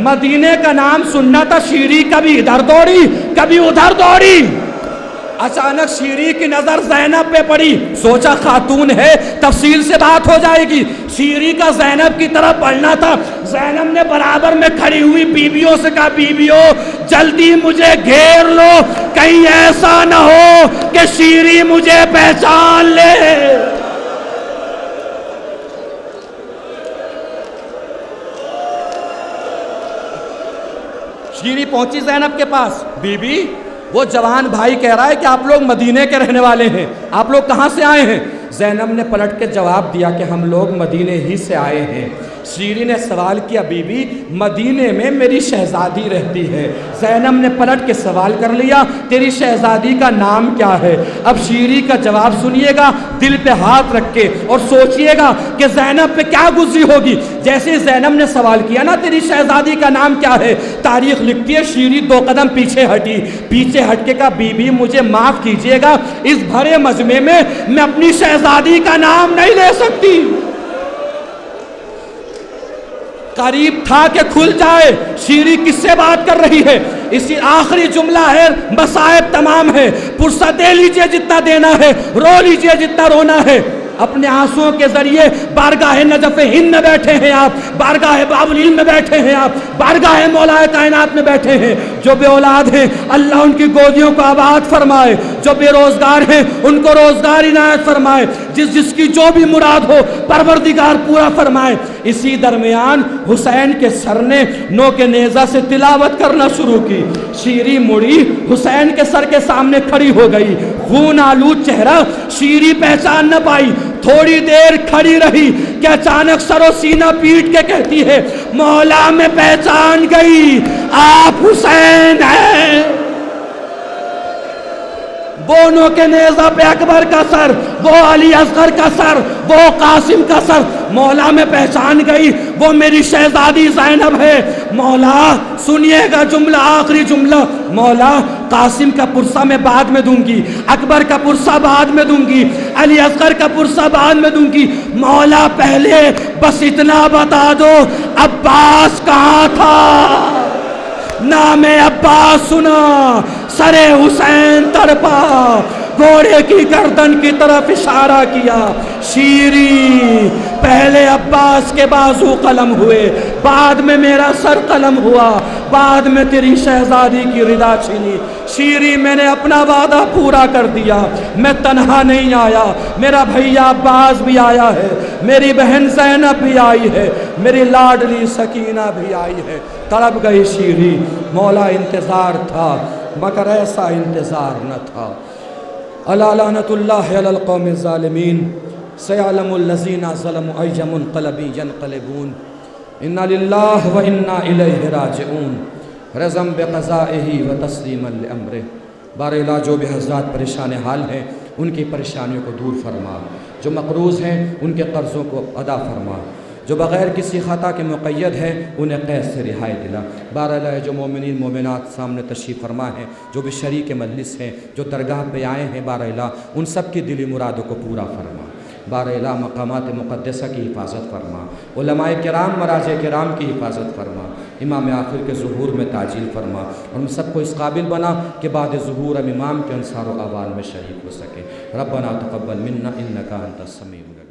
مدینے کا نام سننا تھا، شیری کبھی ادھر دوڑی کبھی ادھر دوڑی۔ اچانک شیری کی نظر زینب پہ پڑی، سوچا خاتون ہے تفصیل سے بات ہو جائے گی۔ شیری کا زینب کی طرف بڑھنا تھا، زینب نے برابر میں کھڑی ہوئی بیویوں سے کہا بیویوں جلدی مجھے گھیر لو، کہیں ایسا نہ ہو کہ شیری مجھے پہچان لے۔ شیری پہنچی زینب کے پاس، بی بی وہ جوان بھائی کہہ رہا ہے کہ آپ لوگ مدینے کے رہنے والے ہیں، آپ لوگ کہاں سے آئے ہیں؟ زینب نے پلٹ کے جواب دیا کہ ہم لوگ مدینے ہی سے آئے ہیں۔ شیری نے سوال کیا بی بی مدینے میں میری شہزادی رہتی ہے۔ زینب نے پلٹ کے سوال کر لیا تیری شہزادی کا نام کیا ہے؟ اب شیری کا جواب سنیے گا، دل پہ ہاتھ رکھ کے اور سوچئے گا کہ زینب پہ کیا گزری ہوگی۔ جیسے زینب نے سوال کیا نا تیری شہزادی کا نام کیا ہے، تاریخ لکھتی ہے شیری 2 قدم پیچھے ہٹی، پیچھے ہٹ کے کہا بی بی مجھے معاف کیجئے گا، اس بھرے مجمع میں میں اپنی شہزادی کا نام نہیں لے سکتی۔ قریب تھا کہ کھل جائے شیری کس سے بات کر رہی ہے۔ اسی آخری جملہ ہے، مصائب تمام ہے، پرسہ دے لیجئے جتنا دینا ہے، رو لیجئے جتنا رونا ہے۔ اپنے آنسوؤں کے ذریعے بارگاہ نجف ہند میں بیٹھے ہیں آپ، بارگاہ باب العلم میں بیٹھے ہیں آپ، بارگاہ مولا کائنات میں بیٹھے ہیں۔ جو بے اولاد ہیں اللہ ان کی گودیوں کو آباد فرمائے، جو بے روزگار ہیں ان کو روزگار عنایت فرمائے، جس کی جو بھی مراد ہو پروردگار پورا فرمائے۔ اسی درمیان حسین کے سر نے نو کے نیزہ سے تلاوت کرنا شروع کی۔ شیری مڑی، حسین کے سر کے سامنے کھڑی ہو گئی، خون آلود چہرہ، شیری پہچان نہ پائی، تھوڑی دیر کھڑی رہی کہ اچانک سر و سینہ پیٹ کے کہتی ہے مولا میں پہچان گئی آپ حسین ہیں۔ وہ نو کے نیزہ پہ اکبر کا سر، وہ علی اصغر کا سر، وہ قاسم کا سر، مولا میں پہچان گئی وہ میری شہزادی زینب ہے۔ مولا سنیے گا جملہ، آخری جملہ، مولا قاسم کا پرسہ میں بعد میں دوں گی، اکبر کا پرسہ بعد میں دوں گی، علی اصغر کا پرسہ بعد میں دوں گی، مولا پہلے بس اتنا بتا دو عباس کہاں تھا؟ نام عباس سنا، سر حسین تڑپا، گھوڑے کی گردن کی طرف اشارہ کیا۔ شیری پہلے عباس کے بازو قلم ہوئے، بعد میں میرا سر قلم ہوا، بعد میں تیری شہزادی کی رضا چھینی۔ شیری میں نے اپنا وعدہ پورا کر دیا، میں تنہا نہیں آیا، میرا بھیا عباس بھی آیا ہے، میری بہن زینب بھی آئی ہے، میری لاڈلی سکینہ بھی آئی ہے۔ تڑپ گئی شیری، مولا انتظار تھا مگر ایسا انتظار نہ تھا۔ الا لعنت اللہ علی القوم الظالمین سیعلم الذین ظلموا ای منقلب ینقلبون انا للہ و انا الیہ راجعون رضا بقضائہ و تسلیما لامرہ۔ بار الہ جو بھی حضرات پریشان حال ہیں ان کی پریشانیوں کو دور فرما، جو مقروض ہیں ان کے قرضوں کو ادا فرما، جو بغیر کسی خطا کے مقید ہے انہیں قید سے رہائی دلا۔ بہرحال جو مومنین مومنات سامنے تشریف فرما ہیں، جو بھی شریک مجلس ہیں، جو درگاہ پہ آئے ہیں، بہرحال ان سب کی دلی مرادوں کو پورا فرما۔ بارہلا مقامات مقدسہ کی حفاظت فرما، علماء کرام مراج کرام کی حفاظت فرما، امام آخر کے ظہور میں تعجیل فرما، اور ہم سب کو اس قابل بنا کہ بعد ظہور ہم امام کے انصار و اعوان میں شریک ہو سکے۔ ربنا تقبل منا انکا انت السمیع العلیم۔